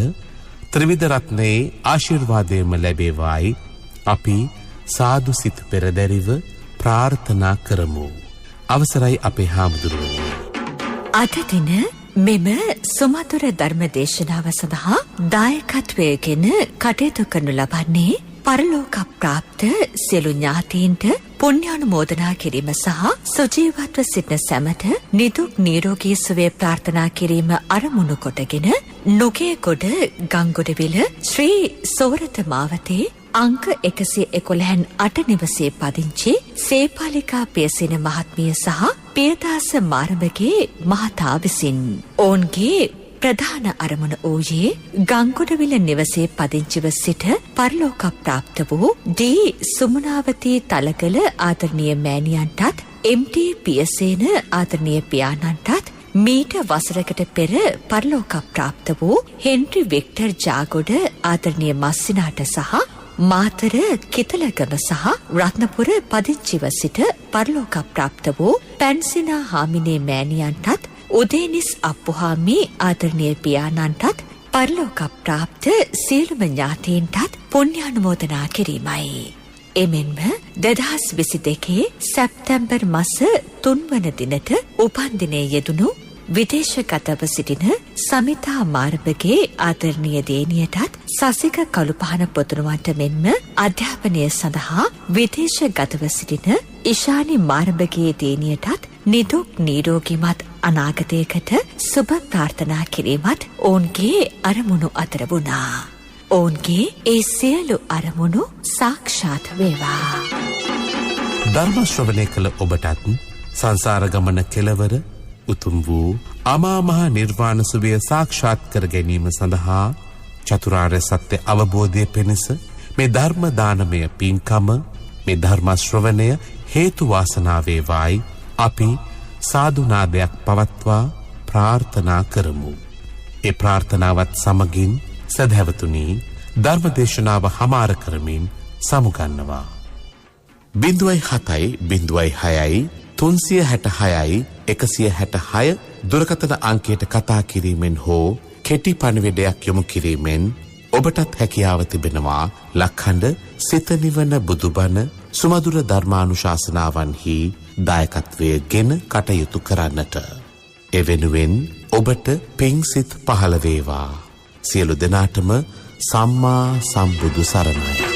ත්‍රිවිධ රත්නයේ ආශිර්වාදයම ලැබේවායි අපි සාදු සිත පෙරදැරිව ප්‍රාර්ථනා කරමු. අවසරයි අපේ හාමුදුරුවනේ. අද දින මෙම සුමధుර ධර්ම දේශනාව සඳහා දායකත්වයෙන් කටයුතු කරනු ලබන්නේ පරලෝක ප්‍රාප්ත සියලු ඥාතීන්ට පුණ්‍යානුමෝදනා කිරීම සහ සුජීවත්ව සිටින සැමට නිදුක් නිරෝගී සුවය ප්‍රාර්ථනා කිරීම අරමුණු කොටගෙන නුගේගොඩ ගංගොඩවිල ශ්‍රී සෝරත මාවතේ අංක 111 නිවසේ පදිංචි සේපාලිකා පියසේන මහත්මිය සහ පියදාස මාරඹගේ මහතා විසින් ඔවුන්ගේ ප්‍රධාන අරමුණ වූයේ ගංගොඩවිල නිවසේ පදිංචිව සිට පරලෝක ප්‍රාප්ත වූ ඩී සුමනාවතී තලගල ආදරණීය මෑණියන්ටත් එම්.ටී. පියසේන ආදරණීය පියාණන්ටත් මීට වසරකට පෙර පරලෝක ප්‍රාප්ත වූ හෙන්රි වික්ටර් ජාගොඩ ආදරණීය මස්සිනාට සහ මාතර කිතලගම සහ රත්නපුර පදිංචිව සිට පරලෝක ප්‍රාප්ත වූ පැන්සිනා හාමිනේ මෑණියන්ටත් උදේනිස් අප්පුහාමි ආදරණීය පියාණන්ටත් පරලෝක ප්‍රාප්ත සියලුම ඥාතීන්ටත් පුණ්‍යානුමෝදනා කිරීමයි. එමෙන්ම 2022 සැප්තැම්බර් මාස 3 වන දිනට උපන්දිනයේ යෙදුණු විදේශගතව සිටින සමිතා මාරඹගේ ආදරණීය දේනියටත් සසික කළුපහන පොතුරුවන්ට මෙන්ම අධ්‍යාපනය සඳහා විදේශගතව සිටින ඉෂානි මාරඹගේ දේනියටත් නිදුක් නිරෝගීමත් අනාගතයකට සුබ ප්‍රාර්ථනා කිරීමත් ඔවුන්ගේ අරමුණු අතර වුණා. ඔවුන්ගේ ඒ සියලු අරමුණු සාක්ෂාත් වේවා. ධර්ම ශ්‍රවණය කළ ඔබටත් සංසාර ගමන කෙලවර උතුම් වූ අමා මහ නිර්වාණ සුවය සාක්ෂාත් කර ගැනීම සඳහා චතුරාර්ය සත්‍ය අවබෝධය පිණිස මේ ධර්ම දානමය පින්කම, මේ ධර්ම ශ්‍රවණය හේතු වාසනා වේවායි අපි සාදු නාදයක් පවත්වා ප්‍රාර්ථනා කරමු. ඒ ප්‍රාර්ථනාවත් සමගින් සදහැවතුනි, ධර්ම දේශනාව හමාර කරමින් සමුගන්නවා. 07 06 366 166 දුරකථන අංකයට කතා කිරීමෙන් හෝ කෙටි පණිවිඩයක් යොමු කිරීමෙන් ඔබටත් හැකියාව තිබෙනවා ලක්ඛණ්ඩ සිත නිවන බුදුබණ සුමధుර ධර්මානුශාසනාවන්හි දායකත්වයේ ගෙන කටයුතු කරන්නට. එවෙනුවෙන් ඔබට පිංසිත පහළ වේවා. සියලු දෙනාටම සම්මා සම්බුදු සරණයි.